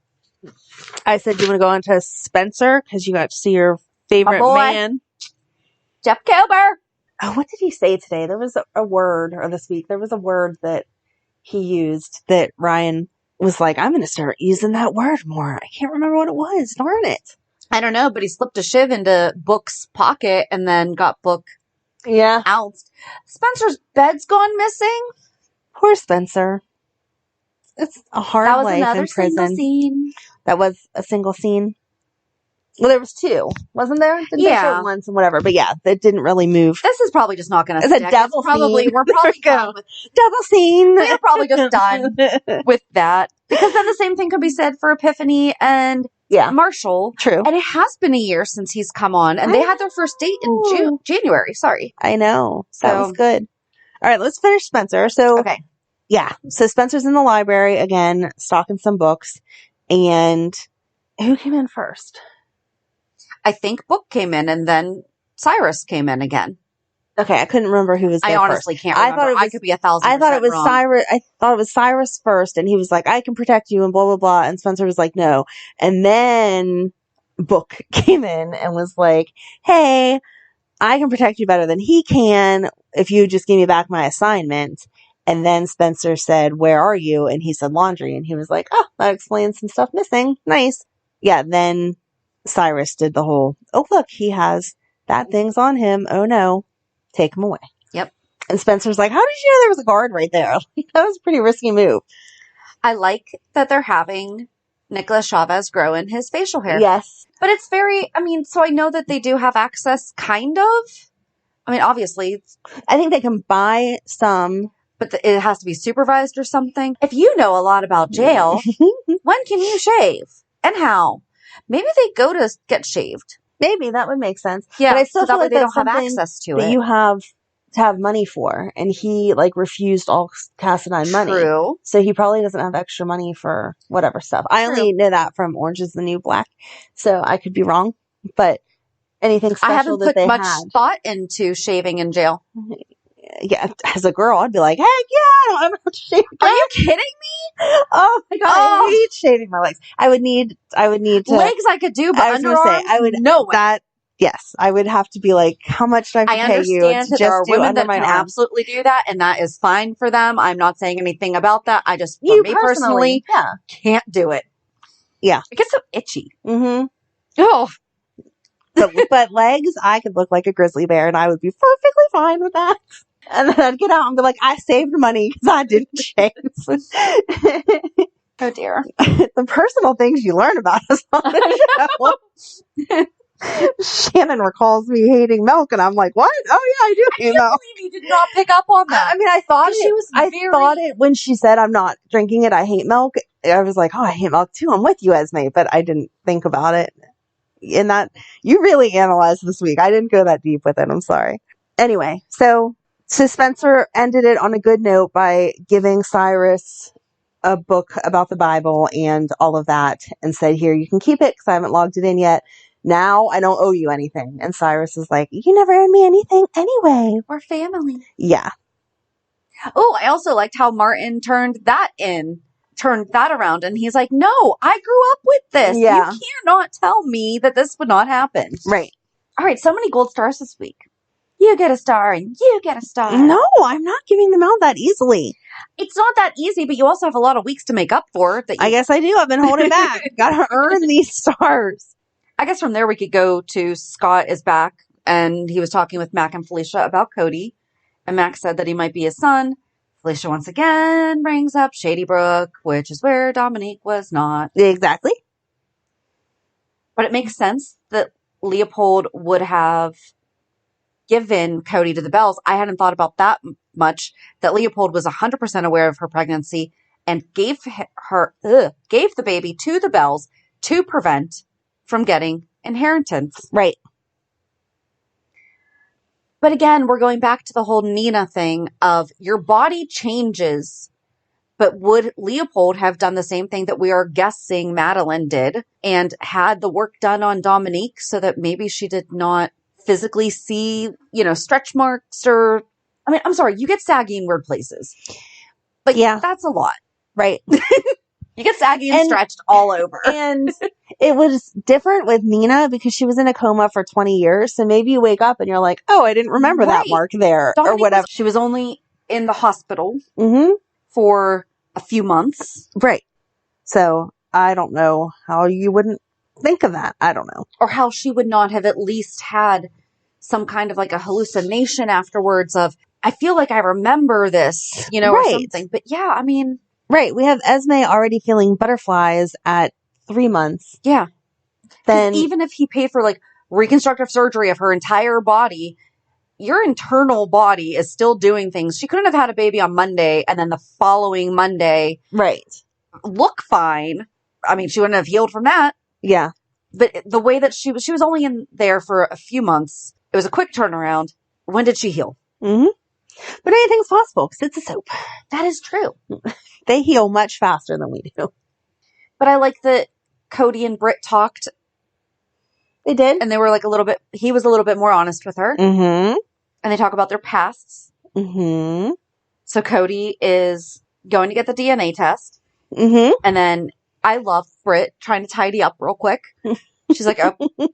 I said, you want to go into Spencer? Because you got to see your favorite man. Jeff Kober. Oh, what did he say today? There was a word, or this week, there was a word that he used that Ryan was like, I'm going to start using that word more. I can't remember what it was. Darn it. I don't know, but he slipped a shiv into Book's pocket and then got Book ounced. Spencer's bed's gone missing. Poor Spencer. It's a hard life in prison. That was another single scene. That was a single scene. Well, there was 2, wasn't there? Short ones and whatever, but yeah, that didn't really move. This is probably just not going to stick. It's a double scene. We're probably done with double scene. We're probably just done with that because then the same thing could be said for Epiphany and Marshall. True. And it has been a year since he's come on, and they had their first date in January. Sorry, I know. So that was good. All right, let's finish Spencer. So so Spencer's in the library again, stocking some books, and who came in first? I think Book came in and then Cyrus came in again. Okay, I couldn't remember who was there I honestly can't remember. I thought I could be 1,000% I thought it was wrong. Cyrus. I thought it was Cyrus first, and he was like, I can protect you and blah, blah, blah. And Spencer was like, no. And then Book came in and was like, hey, I can protect you better than he can if you just give me back my assignment. And then Spencer said, where are you? And he said laundry. And he was like, oh, that explains some stuff missing. Nice. Yeah, then Cyrus did the whole, oh, look, he has bad things on him. Oh, no. Take him away. Yep. And Spencer's like, how did you know there was a guard right there? That was a pretty risky move. I like that they're having Nicholas Chavez grow in his facial hair. Yes. But it's very, so I know that they do have access, kind of. Obviously. I think they can buy some. But it has to be supervised or something. If you know a lot about jail, when can you shave? And how? Maybe they go to get shaved. Maybe that would make sense. Yeah, but I still so feel like they don't have access to that it. You have to have money for, and he refused all Cassadine money. True. So he probably doesn't have extra money for whatever stuff. I only know that from Orange Is the New Black, so I could be wrong. But anything special I haven't that put much thought into shaving in jail. Yeah, as a girl, I'd be like, heck yeah, I don't have to shave. Are you kidding me? Oh my god, I hate shaving my legs. I would need to legs. I could do, but underarms, I would no way. Yes, I would have to be like, how much do I have to pay you? I understand that there are women that can absolutely do that, and that is fine for them. I'm not saying anything about that. I just, for me personally, can't do it. Yeah. It gets so itchy. Mm-hmm. Oh. But legs, I could look like a grizzly bear, and I would be perfectly fine with that. And then I'd get out and be like, I saved money because I didn't shave. Oh dear. The personal things you learn about us on the show. Shannon recalls me hating milk, and I'm like, what? Oh yeah, I do hate milk. You did not pick up on that. I mean, I thought she was thought it when she said, I'm not drinking it, I hate milk. I was like, oh, I hate milk too. I'm with you, Esme, but I didn't think about it. And that, you really analyzed this week. I didn't go that deep with it. I'm sorry. Anyway, so Spencer ended it on a good note by giving Cyrus a book about the Bible and all of that, and said, here, you can keep it because I haven't logged it in yet. Now I don't owe you anything. And Cyrus is like, you never owed me anything anyway. We're family. Yeah. Oh, I also liked how Martin turned that around, and he's like, no, I grew up with this. Yeah. You cannot tell me that this would not happen. Right. All right, so many gold stars this week. You get a star and you get a star. No, I'm not giving them out that easily. It's not that easy, but you also have a lot of weeks to make up for. I guess I do. I've been holding back. Gotta earn these stars. I guess from there we could go to Scott is back, and he was talking with Mac and Felicia about Cody, and Mac said that he might be his son. Felicia once again brings up Shady Brook, which is where Dominique was not. Exactly. But it makes sense that Leopold would have given Cody to the Bells. I hadn't thought about that much, that Leopold was 100% aware of her pregnancy and gave the baby to the Bells to prevent from getting inheritance. Right. But again, we're going back to the whole Nina thing of your body changes. But would Leopold have done the same thing that we are guessing Madeline did and had the work done on Dominique so that maybe she did not physically see, stretch marks or, I'm sorry, you get saggy in weird places. But yeah, that's a lot. Right. You get saggy and stretched all over. And it was different with Nina because she was in a coma for 20 years. So maybe you wake up and you're like, oh, I didn't remember that mark there Dominique or whatever. She was only in the hospital for a few months. Right. So I don't know how you wouldn't think of that. I don't know. Or how she would not have at least had some kind of like a hallucination afterwards of, I feel like I remember this, or something. But yeah, Right. We have Esme already feeling butterflies at 3 months. Yeah. Then even if he paid for like reconstructive surgery of her entire body, your internal body is still doing things. She couldn't have had a baby on Monday and then the following Monday look fine. She wouldn't have healed from that. Yeah. But the way that she was only in there for a few months. It was a quick turnaround. When did she heal? Mm-hmm. But anything's possible because it's a soap. That is true. They heal much faster than we do. But I like that Cody and Britt talked. They did. And they were like he was a little bit more honest with her. Mm-hmm. And they talk about their pasts. Mm-hmm. So Cody is going to get the DNA test. Mm-hmm. And then I love Britt trying to tidy up real quick. She's like, oh,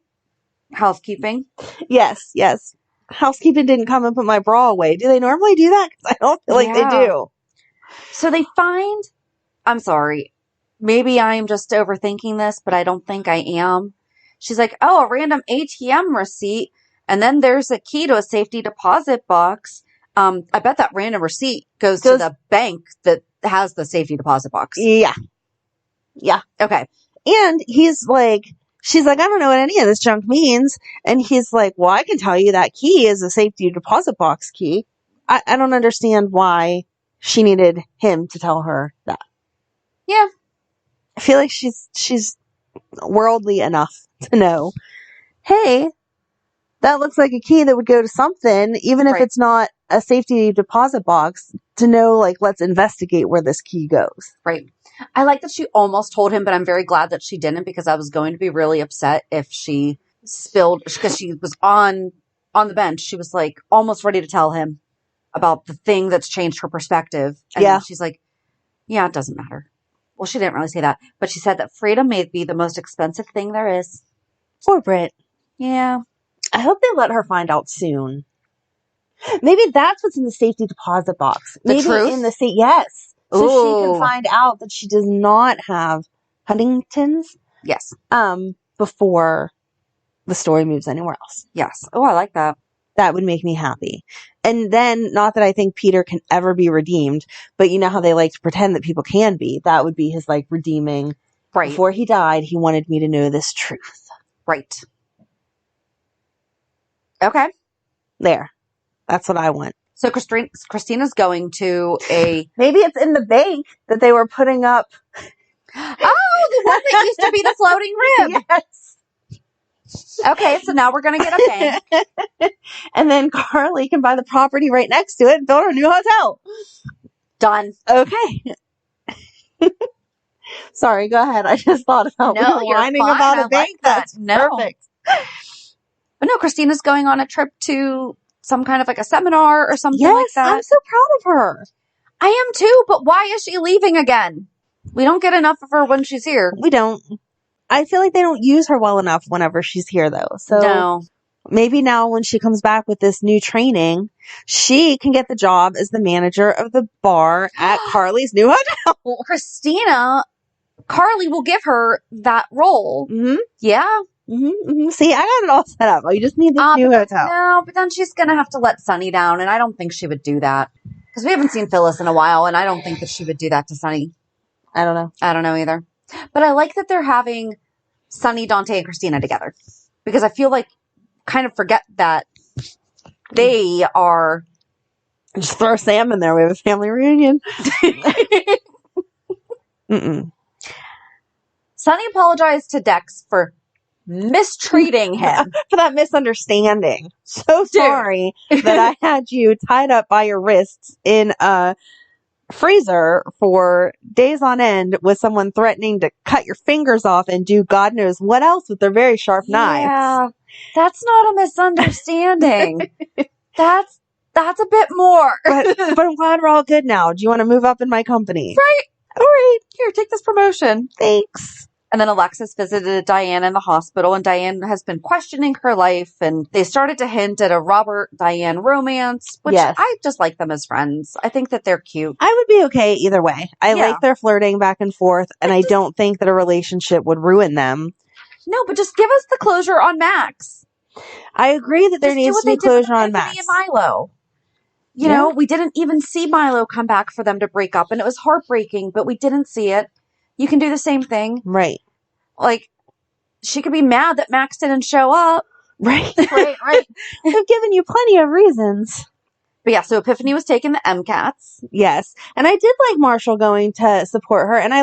housekeeping. Yes. Housekeeping didn't come and put my bra away. Do they normally do that? Because I don't feel like they do. So they find, I'm sorry, maybe I'm just overthinking this, but I don't think I am. She's like, oh, a random ATM receipt. And then there's a key to a safety deposit box. I bet that random receipt goes to the bank that has the safety deposit box. Yeah. Okay. And she's like, I don't know what any of this junk means. And he's like, well, I can tell you that key is a safety deposit box key. I don't understand why she needed him to tell her that. Yeah. I feel like she's worldly enough to know, hey, that looks like a key that would go to something, even if it's not a safety deposit box, to know, like, let's investigate where this key goes. Right. I like that she almost told him, but I'm very glad that she didn't, because I was going to be really upset if she spilled, because she was on the bench. She was like almost ready to tell him about the thing that's changed her perspective. And she's like, yeah, it doesn't matter. Well, she didn't really say that, but she said that freedom may be the most expensive thing there is. Poor Britt. Yeah. I hope they let her find out soon. Maybe that's what's in the safety deposit box. Maybe truth? in the yes. So she Ooh. can find out that she does not have Huntington's. Yes. Before the story moves anywhere else. Yes. Oh, I like that. That would make me happy. And then, not that I think Peter can ever be redeemed, but you know how they like to pretend that people can be. That would be his, like, redeeming. Right. Before he died, he wanted me to know this truth. Right. Okay. There. That's what I want. So Christina's going to a... Maybe it's in the bank that they were putting up. Oh, the one that used to be the floating rib. Yes. Okay, so now we're going to get a bank. And then Carly can buy the property right next to it and build her new hotel. Done. Okay. Sorry, go ahead. I just thought about whining about a bank. That's perfect. But no, Christina's going on a trip to some kind of like a seminar or something like that. I'm so proud of her. I am too, but why is she leaving again? We don't get enough of her when she's here. We don't. I feel like they don't use her well enough whenever she's here, though. So no. Maybe now when she comes back with this new training, she can get the job as the manager of the bar at Carly's new hotel. Carly will give her that role. Mm-hmm. Yeah. Mm-hmm, mm-hmm. See, I got it all set up. You just need this new hotel. No, but then she's going to have to let Sonny down, and I don't think she would do that. Because we haven't seen Phyllis in a while, and I don't think that she would do that to Sonny. I don't know. I don't know either. But I like that they're having Sonny, Dante, and Christina together. Because I feel like kind of forget that they are... Just throw Sam in there. We have a family reunion. Mm-mm. Sonny apologized to Dex for mistreating him. For that misunderstanding. So sorry that I had you tied up by your wrists in a freezer for days on end with someone threatening to cut your fingers off and do God knows what else with their very sharp knives. Yeah, that's not a misunderstanding. That's a bit more. but I'm glad we're all good now. Do you want to move up in my company? Right. All right. Here, take this promotion. Thanks. And then Alexis visited Diane in the hospital, and Diane has been questioning her life, and they started to hint at a Robert-Diane romance, which I just like them as friends. I think that they're cute. I would be okay either way. I like their flirting back and forth, and I don't think that a relationship would ruin them. No, but just give us the closure on Max. I agree that there needs to be closure on Max. And Milo. You know, we didn't even see Milo come back for them to break up, and it was heartbreaking, but we didn't see it. You can do the same thing. Right. Like, she could be mad that Max didn't show up. Right. Right. I've given you plenty of reasons. But yeah, so Epiphany was taking the MCATs. Yes. And I did like Marshall going to support her, and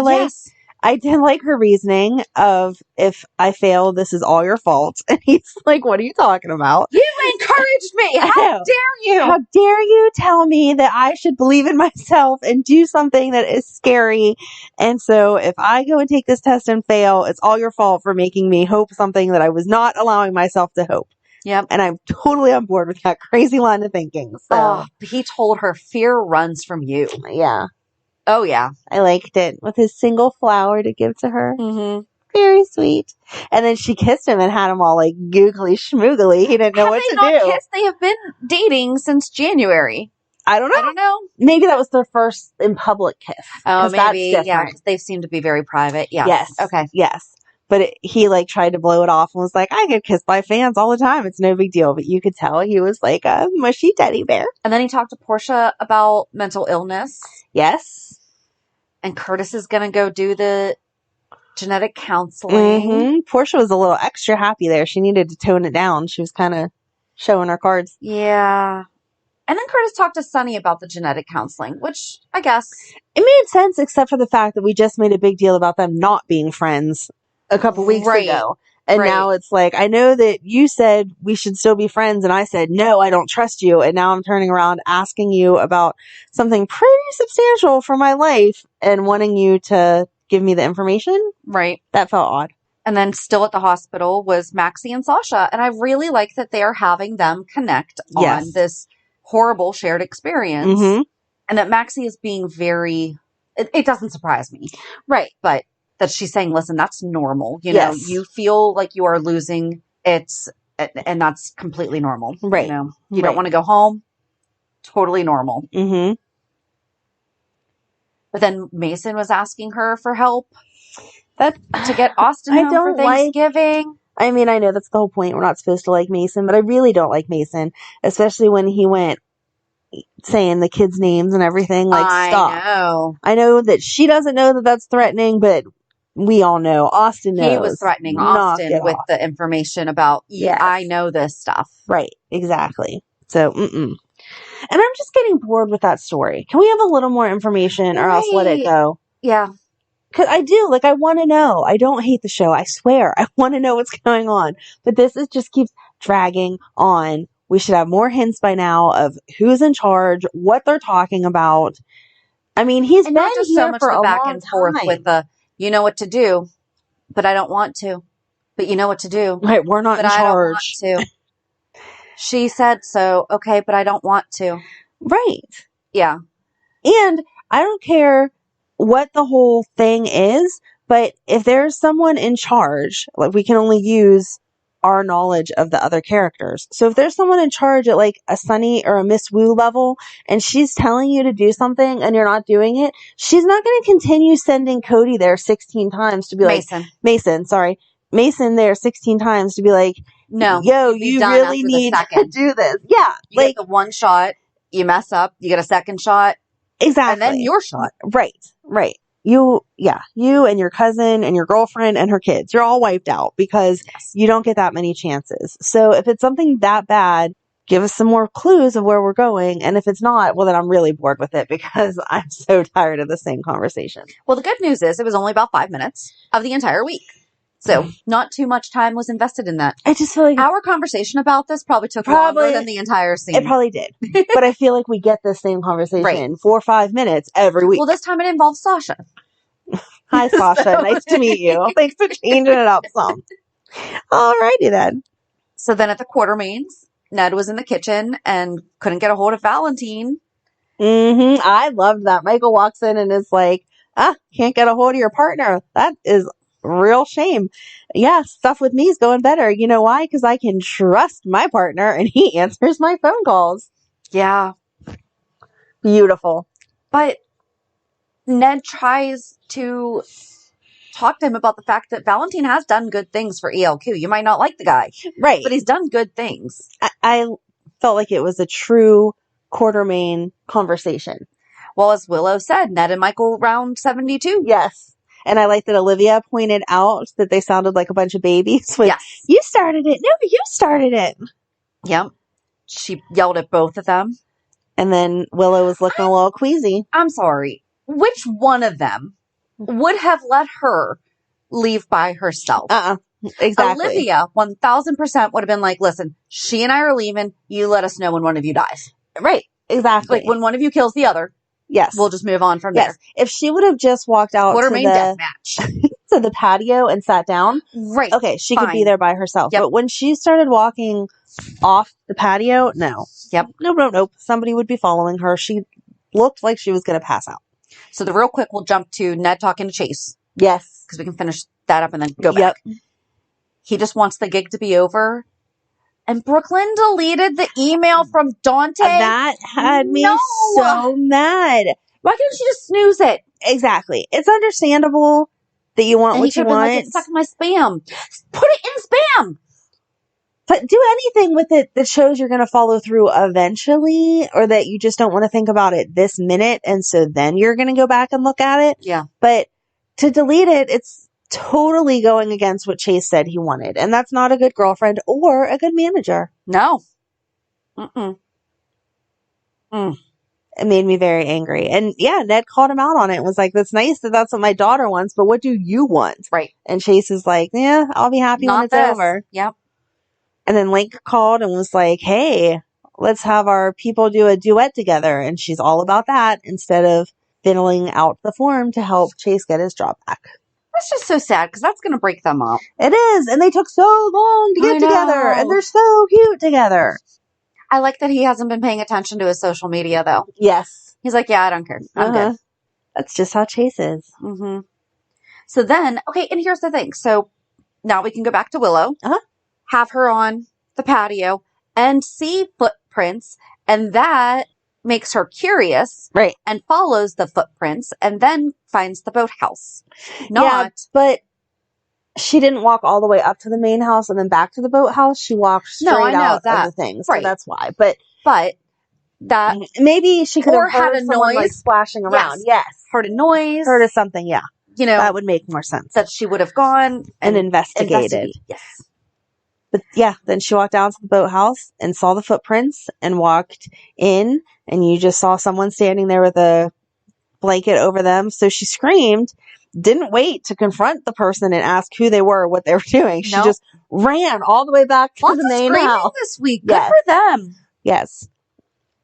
I did like her reasoning of, if I fail, this is all your fault. And he's like, what are you talking about? You encouraged me. How dare you? How dare you tell me that I should believe in myself and do something that is scary? And so if I go and take this test and fail, it's all your fault for making me hope something that I was not allowing myself to hope. Yep. And I'm totally on board with that crazy line of thinking. So he told her fear runs from you. Yeah. Oh, yeah. I liked it. With his single flower to give to her. Mm-hmm. Very sweet. And then she kissed him and had him all like googly schmoogly. He didn't know what to do. Have they not kissed? They have been dating since January. I don't know. Maybe that was their first in public kiss. Oh, maybe. Yeah, they seem to be very private. Yeah. Yes. Okay. Yes. But he like tried to blow it off and was like, I get kissed by fans all the time. It's no big deal. But you could tell he was like a mushy teddy bear. And then he talked to Portia about mental illness. Yes. And Curtis is going to go do the genetic counseling. Mm-hmm. Portia was a little extra happy there. She needed to tone it down. She was kind of showing her cards. Yeah. And then Curtis talked to Sonny about the genetic counseling, which I guess... It made sense, except for the fact that we just made a big deal about them not being friends a couple weeks ago. And now it's like, I know that you said we should still be friends, and I said, no, I don't trust you. And now I'm turning around asking you about something pretty substantial for my life and wanting you to give me the information. Right. That felt odd. And then still at the hospital was Maxie and Sasha. And I really like that they are having them connect on this horrible shared experience. Mm-hmm. And that Maxie is being very, it doesn't surprise me. Right. But that she's saying, listen, that's normal. You know, you feel like you are losing it, and that's completely normal. Right. You know, you don't want to go home. Totally normal. Mm-hmm. But then Mason was asking her for help to get Austin home for Thanksgiving. I mean, I know that's the whole point. We're not supposed to like Mason, but I really don't like Mason, especially when he went saying the kids' names and everything. Like, stop. I know that she doesn't know that that's threatening, but we all know. Austin knows. He was threatening Knock Austin it with off. the information about, Yes. I know this stuff. Right. Exactly. So, And I'm just getting bored with that story. Can we have a little more information or else let it go? Yeah. Because I do. Like, I want to know. I don't hate the show. I swear. I want to know what's going on. But this just keeps dragging on. We should have more hints by now of who's in charge, what they're talking about. I mean, he's And been not just here so much for the a back long and forth time. with the, you know what to do, but I don't want to. But you know what to do. Right, we're not but in I charge. don't want to. She said so. Okay, but I don't want to. Right. Yeah. And I don't care what the whole thing is, but if there's someone in charge, like we can only use our knowledge of the other characters. So if there's someone in charge at like a Sonny or a Miss Wu level and she's telling you to do something and you're not doing it, she's not going to continue sending Cody there 16 times to be Mason there 16 times to be like, no, yo, you really need to do this. Yeah. You get the one shot, you mess up, you get a second shot. Exactly. And then your shot. Right. You and your cousin and your girlfriend and her kids, you're all wiped out because you don't get that many chances. So if it's something that bad, give us some more clues of where we're going. And if it's not, well, then I'm really bored with it because I'm so tired of the same conversation. Well, the good news is it was only about 5 minutes of the entire week. So not too much time was invested in that. I just feel like our conversation about this probably took longer than the entire scene. It probably did. But I feel like we get the same conversation 4 or 5 minutes every week. Well, this time it involves Sasha. Hi, Sasha. Nice to meet you. Thanks for changing it up some. Alrighty then. So then at the Quartermains, Ned was in the kitchen and couldn't get a hold of Valentin. I loved that. Michael walks in and is like, can't get a hold of your partner. That is real shame. Yeah, stuff with me is going better. You know why? Because I can trust my partner and he answers my phone calls. Yeah. Beautiful. But Ned tries to talk to him about the fact that Valentin has done good things for ELQ. You might not like the guy. Right. But he's done good things. I felt like it was a true Quartermain conversation. Well, as Willow said, Ned and Michael round 72. Yes. And I like that Olivia pointed out that they sounded like a bunch of babies. With, you started it. No, you started it. Yep. She yelled at both of them. And then Willow was looking a little queasy. I'm sorry. Which one of them would have let her leave by herself? Exactly. Olivia, 1000% would have been like, listen, she and I are leaving. You let us know when one of you dies. Right. Exactly. Like when one of you kills the other. Yes. We'll just move on from there. If she would have just walked out Quartermain death match. to the patio and sat down. Right. Okay, she could be there by herself. Yep. But when she started walking off the patio, no. Yep. Nope. Somebody would be following her. She looked like she was going to pass out. So the real quick, we'll jump to Ned talking to Chase. Yes. Because we can finish that up and then go back. He just wants the gig to be over. And Brooklyn deleted the email from Dante. That had me so mad. Why couldn't she just snooze it? Exactly. It's understandable that you want what you want. Like, it's stuck in my spam. Put it in spam. But do anything with it that shows you're going to follow through eventually, or that you just don't want to think about it this minute, and so then you're going to go back and look at it. Yeah. But to delete it, it's totally going against what Chase said he wanted, and that's not a good girlfriend or a good manager. No. It made me very angry. And yeah, Ned called him out on it and was like, that's nice that that's what my daughter wants, but what do you want? Right. And Chase is like, yeah, I'll be happy when it's over. Yep. And then Link called and was like, hey, let's have our people do a duet together. And she's all about that instead of filling out the form to help Chase get his job back. That's just so sad because that's going to break them up. It is. And they took so long to get together. And they're so cute together. I like that he hasn't been paying attention to his social media, though. Yes. He's like, yeah, I don't care. I'm good. That's just how Chase is. So then, okay, and here's the thing. So now we can go back to Willow, have her on the patio, and see footprints, and that makes her curious. Right. And follows the footprints, and then finds the boathouse. But she didn't walk all the way up to the main house and then back to the boathouse. She walked straight out of the thing. So that's why. But that maybe she could have heard a someone noise like splashing around. Yes. Heard a noise. Heard of something. Yeah. that would make more sense. That she would have gone and investigated. Yes. But yeah, then she walked down to the boathouse and saw the footprints and walked in, and you just saw someone standing there with a blanket over them. So she screamed, didn't wait to confront the person and ask who they were, what they were doing. She just ran all the way back to the main house this week. Good for them. Yes.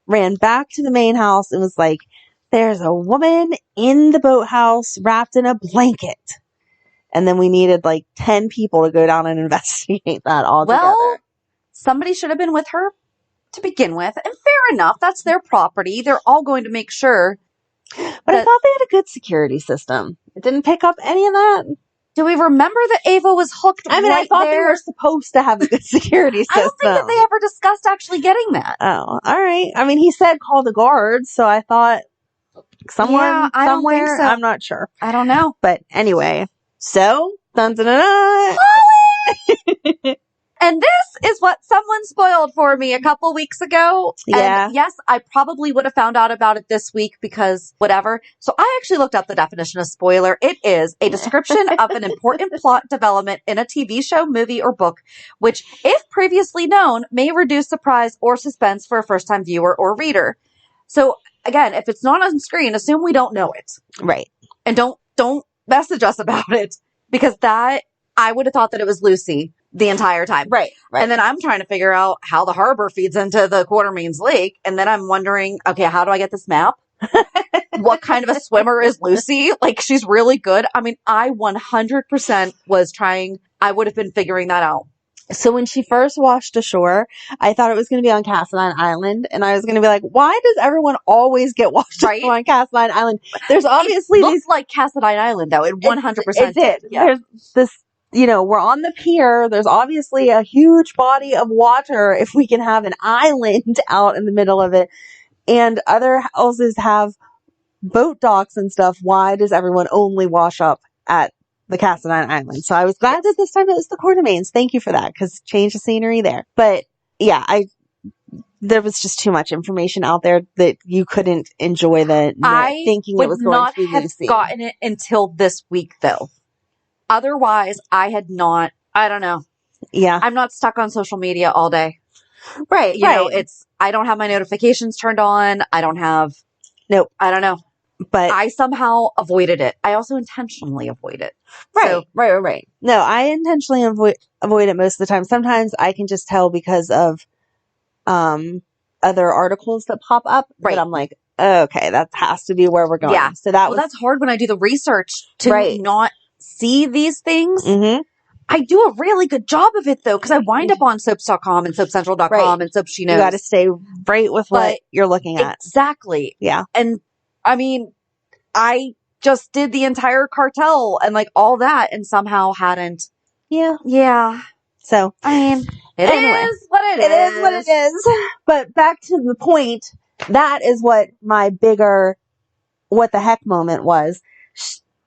Ran back to the main house and was like, there's a woman in the boathouse wrapped in a blanket. And then we needed like 10 people to go down and investigate that all together. Well, somebody should have been with her to begin with. And fair enough. That's their property. They're all going to make sure. But I thought they had a good security system. It didn't pick up any of that. Do we remember that Ava was hooked I thought they were supposed to have a good security system. I don't think that they ever discussed actually getting that. Oh, all right. I mean, he said call the guards, so I thought somewhere, don't think so. I'm not sure. I don't know. But anyway, so, dun dun dun dun. And this is what someone spoiled for me a couple weeks ago. Yeah. And yes, I probably would have found out about it this week because whatever. So I actually looked up the definition of spoiler. It is a description of an important plot development in a TV show, movie, or book, which, if previously known, may reduce surprise or suspense for a first-time viewer or reader. So again, if it's not on screen, assume we don't know it. Right. And don't message us about it, because that, I would have thought that it was Lucy the entire time. Right. And then I'm trying to figure out how the harbor feeds into the Quartermains Lake. And then I'm wondering, okay, how do I get this map? What kind of a swimmer is Lucy? Like, she's really good. I mean, I 100% was trying, I would have been figuring that out. So when she first washed ashore, I thought it was going to be on Cassadine Island. And I was going to be like, why does everyone always get washed ashore on Cassadine Island? There's obviously it looks like Cassadine Island, though. It 100% it did. Yeah. There's this, we're on the pier. There's obviously a huge body of water if we can have an island out in the middle of it. And other houses have boat docks and stuff. Why does everyone only wash up at the Cassadine Island? So I was glad that this time it was the Quartermains. Thank you for that, because change the scenery there. But yeah, there was just too much information out there that you couldn't enjoy thinking it was going to be Lucy. I would not have gotten it until this week, though. Otherwise, I had not, I don't know. Yeah. I'm not stuck on social media all day. Right. You know, I don't have my notifications turned on. I don't have. Nope. I don't know. But I somehow avoided it. I also intentionally avoid it. Right. So, right. No, I intentionally avoid it most of the time. Sometimes I can just tell because of other articles that pop up. Right. That I'm like, okay, that has to be where we're going. Yeah. So that's hard when I do the research to not see these things. Mm-hmm. I do a really good job of it, though, because I wind up on soaps.com and soapcentral.com and Soap She Knows. You got to stay right with what you're looking at. Exactly. Yeah. And I mean, I just did the entire cartel and like all that and somehow hadn't. Yeah. Yeah. So, I mean, it is what it is. It is what it is. But back to the point, that is what my bigger what the heck moment was.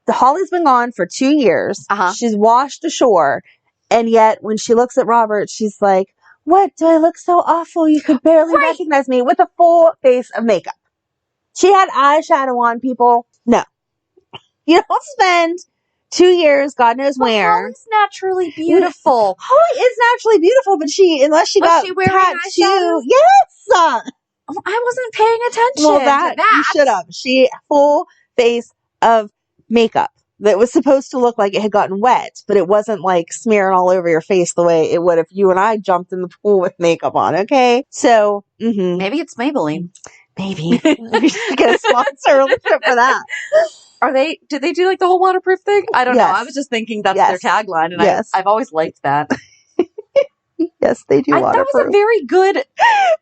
Holly's been gone for 2 years. Uh-huh. She's washed ashore. And yet when she looks at Robert, she's like, what? Do I look so awful? You could barely recognize me, with a full face of makeup. She had eyeshadow on, people. No. You don't spend 2 years, God knows where. Holly's naturally beautiful. Holly is naturally beautiful, but unless she got wearing eyeshadow? Yes! I wasn't paying attention Well, to that. that. You should have. She, full face of makeup that was supposed to look like it had gotten wet, but it wasn't like smearing all over your face the way it would if you and I jumped in the pool with makeup on, okay? So, maybe it's Maybelline. Maybe. We should get a sponsorship for that. Did they do like the whole waterproof thing? I don't know. I was just thinking that's their tagline, and I've always liked that. Yes, they do waterproof. That was a very good.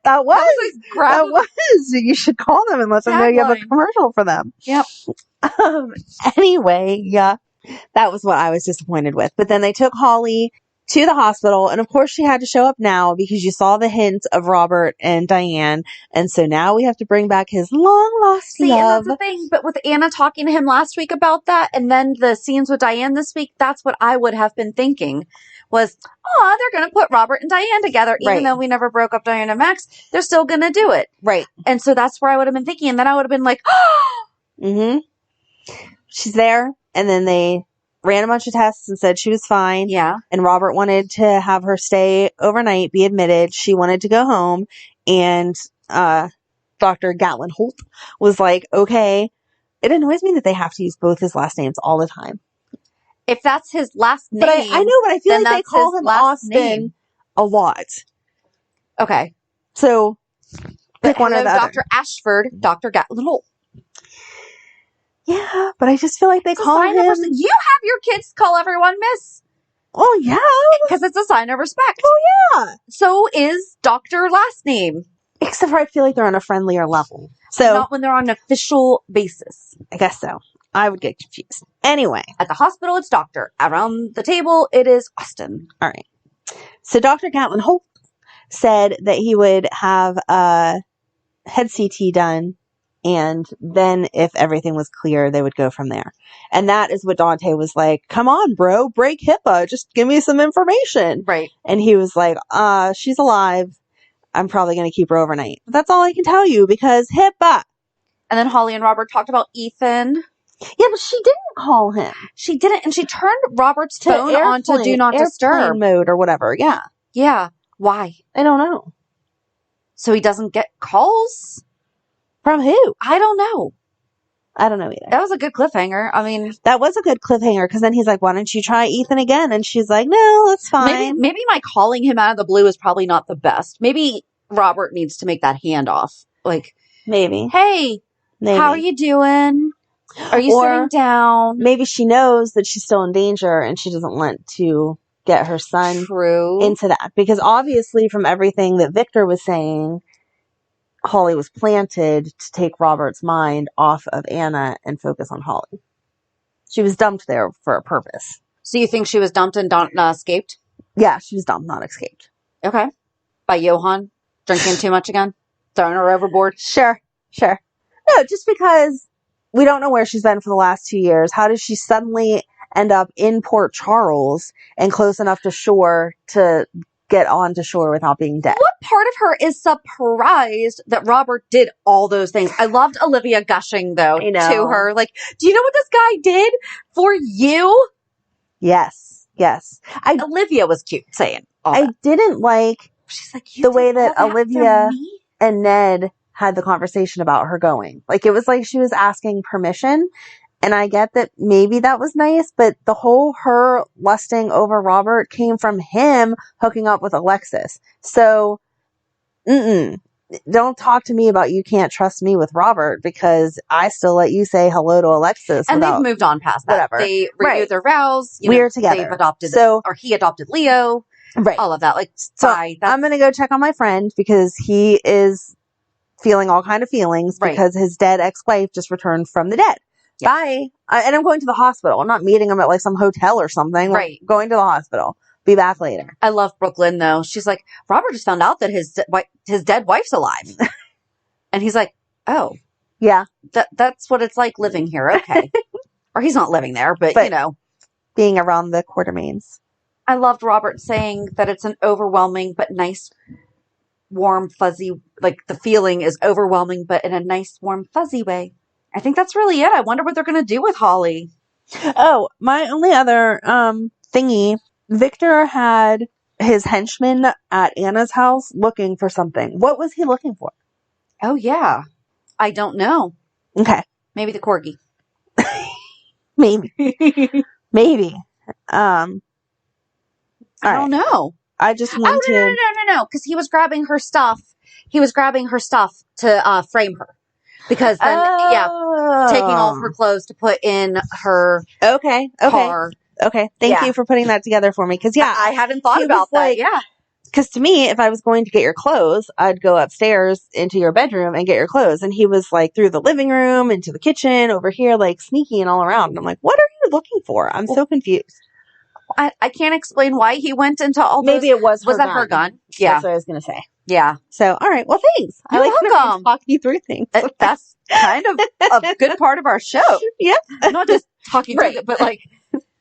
That was. You should call them and let them know you have a commercial for them. Yep. Anyway, yeah, that was what I was disappointed with. But then they took Holly to the hospital, and of course she had to show up now because you saw the hint of Robert and Diane, and so now we have to bring back his long lost love. And that's the thing. But with Anna talking to him last week about that, and then the scenes with Diane this week, that's what I would have been thinking. Was, they're going to put Robert and Diane together. Even though we never broke up Diane and Max, they're still going to do it. Right. And so that's where I would have been thinking. And then I would have been like, She's there. and then they ran a bunch of tests and said she was fine. Yeah. And Robert wanted to have her stay overnight, be admitted. She wanted to go home. And Dr. Gatlin Holt was like, okay. It annoys me that they have to use both his last names all the time. If that's his last name. But I know, but I feel like they call him Austin name. a lot. Okay. So, pick one or the other. Dr. Ashford, Dr. Gatlin Holt. Yeah, but I just feel like they call him. You have your kids call everyone Miss. Oh, yeah. Because it's a sign of respect. Oh, yeah. So is Dr. last name. Except for I feel like they're on a friendlier level. So not when they're on an official basis. I guess so. I would get confused. Anyway. At the hospital, it's Doctor. Around the table, it is Austin. All right. So Dr. Gatlin Holt said that he would have a head CT done, and then if everything was clear, they would go from there. And that is what Dante was like, come on, bro, break HIPAA. Just give me some information. Right. And he was like, she's alive. I'm probably going to keep her overnight. But that's all I can tell you because HIPAA. And then Holly and Robert talked about Ethan. Yeah, but she didn't call him. She didn't, and she turned Robert's phone on to do not disturb mode or whatever. Yeah. Yeah. Why? I don't know. So he doesn't get calls? From who? I don't know. I don't know either. That was a good cliffhanger. I mean, that was a good cliffhanger because then he's like, why don't you try Ethan again? And she's like, no, that's fine. Maybe my calling him out of the blue is probably not the best. Maybe Robert needs to make that handoff. Like, maybe. Hey, how are you doing? Are you sitting down? Maybe she knows that she's still in danger and she doesn't want to get her son into that. Because obviously from everything that Victor was saying, Holly was planted to take Robert's mind off of Anna and focus on Holly. She was dumped there for a purpose. So you think she was dumped and escaped? Yeah, she was dumped, not escaped. Okay. By Johan? Drinking too much again? Throwing her overboard? Sure. No, just because we don't know where she's been for the last 2 years. How does she suddenly end up in Port Charles and close enough to shore to get onto shore without being dead? What part of her is surprised that Robert did all those things? I loved Olivia gushing, though, to her. Like, do you know what this guy did for you? Yes. Olivia was cute saying all I that. didn't like She's like, the way that Olivia and Ned had the conversation about her going. Like, it was like she was asking permission. And I get that maybe that was nice, but the whole her lusting over Robert came from him hooking up with Alexis. So, don't talk to me about you can't trust me with Robert because I still let you say hello to Alexis. And they've moved on past that. Whatever. They renewed their vows. We're together. They've adopted, or he adopted Leo. Right. All of that. Like, so I'm going to go check on my friend because he is feeling all kind of feelings because his dead ex-wife just returned from the dead. Yes. Bye. And I'm going to the hospital. I'm not meeting him at like some hotel or something. Right. We're going to the hospital. Be back later. I love Brooklyn though. She's like, Robert just found out that his dead wife's alive. And he's like, oh. Yeah. That's what it's like living here. Okay. Or he's not living there, but you know. Being around the Quartermains. I loved Robert saying that it's an overwhelming but nice, warm, fuzzy, like the feeling is overwhelming, but in a nice, warm, fuzzy way. I think that's really it. I wonder what they're going to do with Holly. Oh, my only other thingy, Victor had his henchman at Anna's house looking for something. What was he looking for? Oh, yeah. I don't know. Okay. Maybe the corgi. Maybe. Maybe. I don't know. I just wanted... Oh, no. Because he was grabbing her stuff. He was grabbing her stuff to frame her. Because then, taking all of her clothes to put in her car. Okay. Thank you for putting that together for me. Because, I hadn't thought about that. Because to me, if I was going to get your clothes, I'd go upstairs into your bedroom and get your clothes. And he was like through the living room, into the kitchen, over here, like sneaking all around. And I'm like, what are you looking for? I'm so confused. I can't explain why he went into all those. Maybe it was that her gun? Yeah. That's what I was going to say. Yeah. So, all right. Well, thanks. You're welcome. Talking you through things. That's kind of a good part of our show. Yeah. Not just talking through it, but like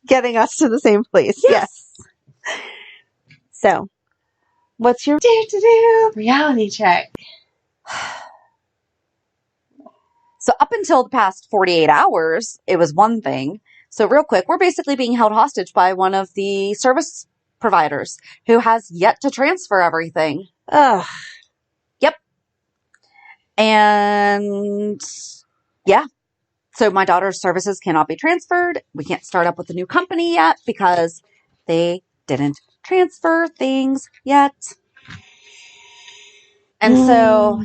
getting us to the same place. Yes. So, what's your reality check? So up until the past 48 hours, it was one thing. So real quick, we're basically being held hostage by one of the service providers who has yet to transfer everything. Ugh. Yep. And yeah. So my daughter's services cannot be transferred. We can't start up with a new company yet because they didn't transfer things yet. And so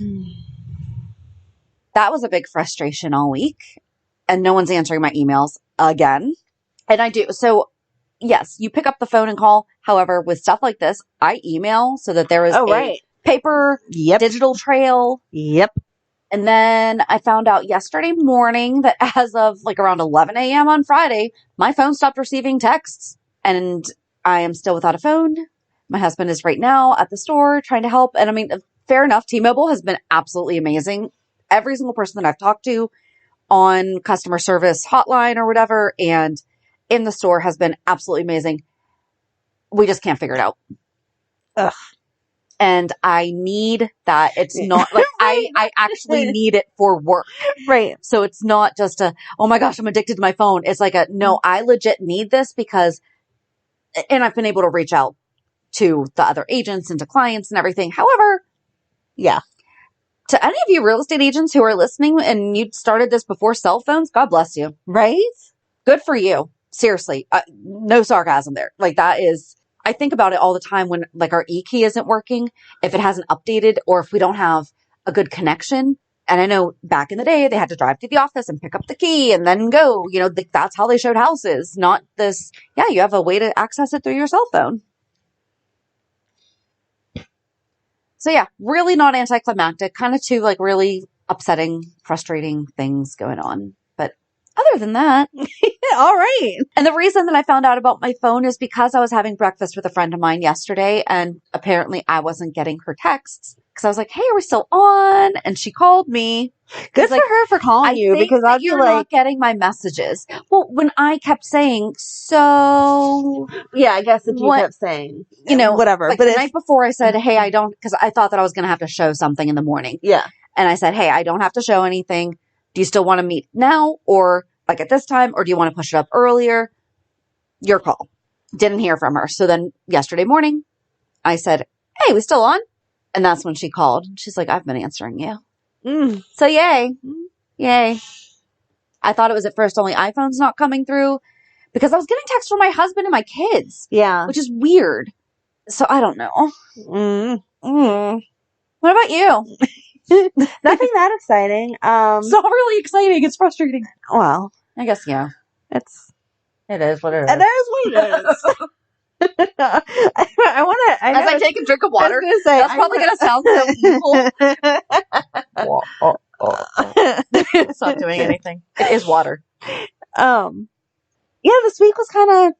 that was a big frustration all week. And no one's answering my emails again. And I do. So yes, you pick up the phone and call. However, with stuff like this, I email so that there is a paper, digital trail. Yep. And then I found out yesterday morning that as of like around 11 a.m. on Friday, my phone stopped receiving texts. And I am still without a phone. My husband is right now at the store trying to help. And I mean, fair enough. T-Mobile has been absolutely amazing. Every single person that I've talked to on customer service hotline or whatever and in the store has been absolutely amazing. We just can't figure it out. Ugh. And I need that. It's not like I actually need it for work. Right. So it's not just oh my gosh, I'm addicted to my phone. It's like no, I legit need this because, and I've been able to reach out to the other agents and to clients and everything. However, yeah. To any of you real estate agents who are listening and you started this before cell phones, God bless you. Right? Good for you. Seriously. No sarcasm there. Like that is, I think about it all the time when like our e-key isn't working, if it hasn't updated or if we don't have a good connection. And I know back in the day, they had to drive to the office and pick up the key and then go, you know, that's how they showed houses, not this. Yeah, you have a way to access it through your cell phone. So yeah, really not anticlimactic, kind of two like really upsetting, frustrating things going on. But other than that, all right. And the reason that I found out about my phone is because I was having breakfast with a friend of mine yesterday and apparently I wasn't getting her texts because I was like, hey, are we still on? And she called me. Good for her for calling you because I'd be like, not getting my messages. Well, when I kept saying, so. Yeah, I guess if you kept saying, you know, whatever. Like but the night before I said, hey, I don't, because I thought that I was going to have to show something in the morning. Yeah. And I said, hey, I don't have to show anything. Do you still want to meet now or like at this time? Or do you want to push it up earlier? Your call. Didn't hear from her. So then yesterday morning, I said, hey, we still on? And that's when she called. She's like, I've been answering you. So yay. Yay. I thought it was at first only iPhones not coming through because I was getting texts from my husband and my kids. Yeah. Which is weird. So I don't know. What about you? Nothing that exciting. It's not really exciting. It's frustrating. Well, I guess, yeah. It is what it is. It is what it is. I want to. As I take a drink of water, I was say, that's probably going to sound so evil. It's not doing anything. It is water. Yeah, this week was kind of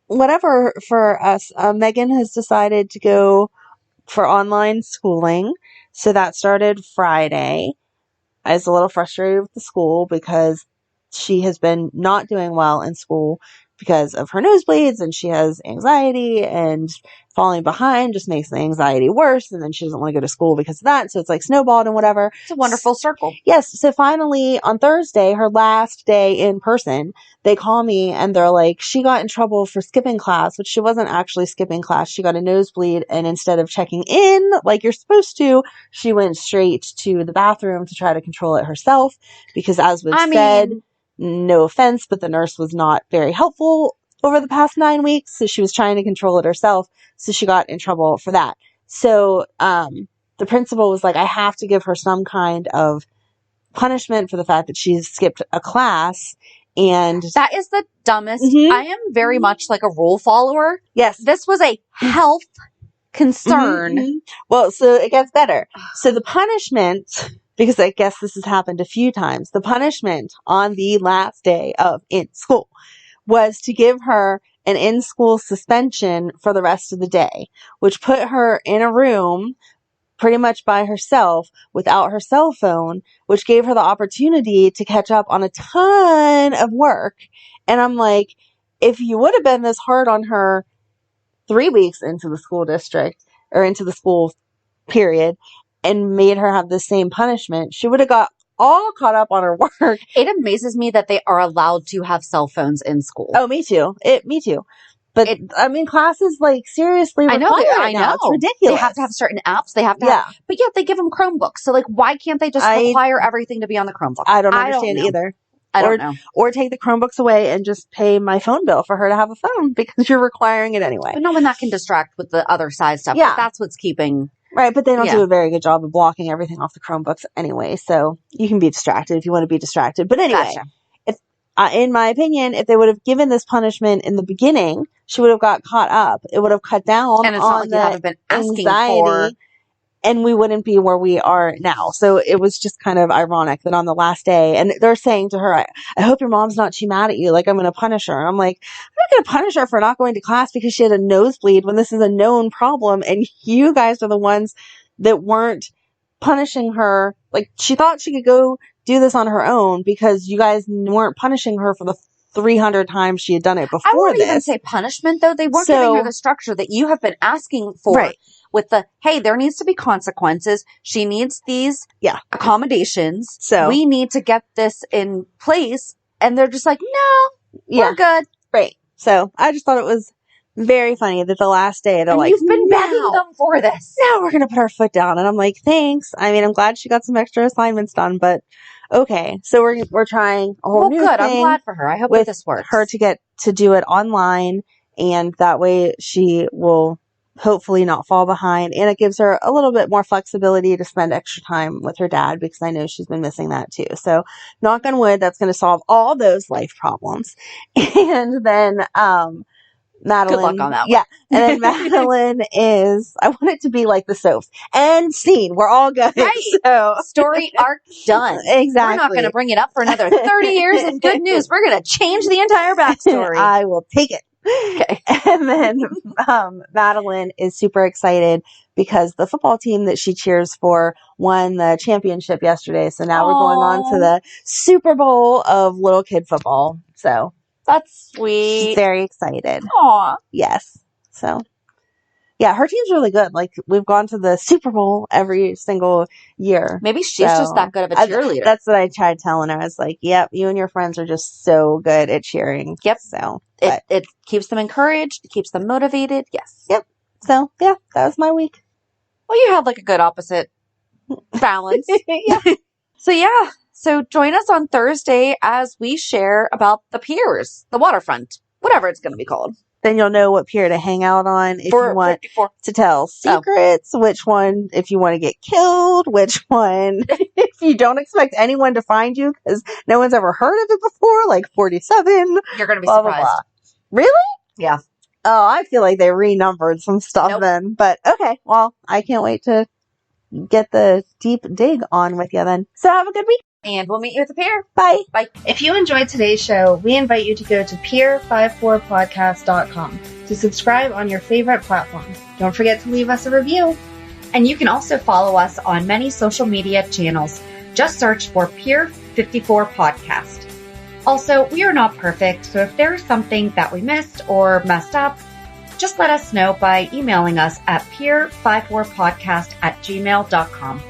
whatever for us. Megan has decided to go for online schooling. So that started Friday. I was a little frustrated with the school because she has been not doing well in school because of her nosebleeds and she has anxiety and falling behind just makes the anxiety worse. And then she doesn't want to go to school because of that. So it's like snowballed and whatever. It's a wonderful circle. Yes. So finally on Thursday, her last day in person, they call me and they're like, she got in trouble for skipping class, which she wasn't actually skipping class. She got a nosebleed. And instead of checking in like you're supposed to, she went straight to the bathroom to try to control it herself because as was said, no offense, but the nurse was not very helpful over the past 9 weeks. So she was trying to control it herself. So she got in trouble for that. So, the principal was like, I have to give her some kind of punishment for the fact that she's skipped a class. And that is the dumbest. I am very much like a rule follower. Yes. This was a health concern. Well, so it gets better. So the punishment, because I guess this has happened a few times, the punishment on the last day of in school was to give her an in-school suspension for the rest of the day, which put her in a room pretty much by herself without her cell phone, which gave her the opportunity to catch up on a ton of work. And I'm like, if you would have been this hard on her 3 weeks into the school district or into the school period and made her have the same punishment, she would have got all caught up on her work. It amazes me that they are allowed to have cell phones in school. Oh, me too. Me too. But classes like seriously require I know. It's ridiculous. They have to have certain apps. They have to have, but yet they give them Chromebooks. So like, why can't they just require everything to be on the Chromebook? I don't understand either. I don't know. Or take the Chromebooks away and just pay my phone bill for her to have a phone because you're requiring it anyway. But no, and that can distract with the other side stuff. Yeah. That's what's keeping. Right, but they don't do a very good job of blocking everything off the Chromebooks anyway, so you can be distracted if you want to be distracted. But anyway, in my opinion, if they would have given this punishment in the beginning, she would have got caught up. It would have cut down and it's on not like the you haven't been asking anxiety, for. and we wouldn't be where we are now. So it was just kind of ironic that on the last day, and they're saying to her, I hope your mom's not too mad at you. Like, I'm going to punish her. And I'm like, I'm not going to punish her for not going to class because she had a nosebleed when this is a known problem. And you guys are the ones that weren't punishing her. Like, she thought she could go do this on her own because you guys weren't punishing her for the 300 times she had done it before. I wouldn't even say punishment, though. They weren't giving her the structure that you have been asking for. Right. With the, hey, there needs to be consequences. She needs these accommodations. So we need to get this in place. And they're just like, no, we're good. Right. So I just thought it was very funny that the last day they're like, you've been begging them for this. Now we're going to put our foot down. And I'm like, thanks. I mean, I'm glad she got some extra assignments done, but okay. So we're trying a whole new thing. Good. I'm glad for her. I hope that this works. Her to get to do it online. And that way she will hopefully not fall behind, and it gives her a little bit more flexibility to spend extra time with her dad because I know she's been missing that too. So knock on wood, that's going to solve all those life problems. And then Madeline, good luck on that one. Yeah. And then Madeline is, I want it to be like the soaps. End scene. We're all good. Right. So story arc done. Exactly. We're not going to bring it up for another 30 years and good news. We're going to change the entire backstory. I will take it. Okay. And then Madeline is super excited because the football team that she cheers for won the championship yesterday. So now we're going on to the Super Bowl of little kid football. So that's sweet. She's very excited. Aw. Yes. So yeah, her team's really good. Like, we've gone to the Super Bowl every single year. Maybe she's just that good of a cheerleader. That's what I tried telling her. I was like, yep, you and your friends are just so good at cheering. Yep. So it keeps them encouraged. It keeps them motivated. Yes. Yep. So yeah, that was my week. Well, you had like a good opposite balance. Yeah. So join us on Thursday as we share about the piers, the waterfront, whatever it's going to be called. Then you'll know what pier to hang out on if you want 54. to tell secrets, which one if you want to get killed, which one if you don't expect anyone to find you because no one's ever heard of it before, like 47. You're going to be blah, surprised. Blah, blah. Really? Yeah. Oh, I feel like they renumbered some stuff then. But okay, well, I can't wait to get the deep dig on with you then. So have a good week. And we'll meet you at the pier. Bye. Bye. If you enjoyed today's show, we invite you to go to pier54podcast.com to subscribe on your favorite platform. Don't forget to leave us a review. And you can also follow us on many social media channels. Just search for Pier54 Podcast. Also, we are not perfect, so if there is something that we missed or messed up, just let us know by emailing us at pier54podcast@gmail.com.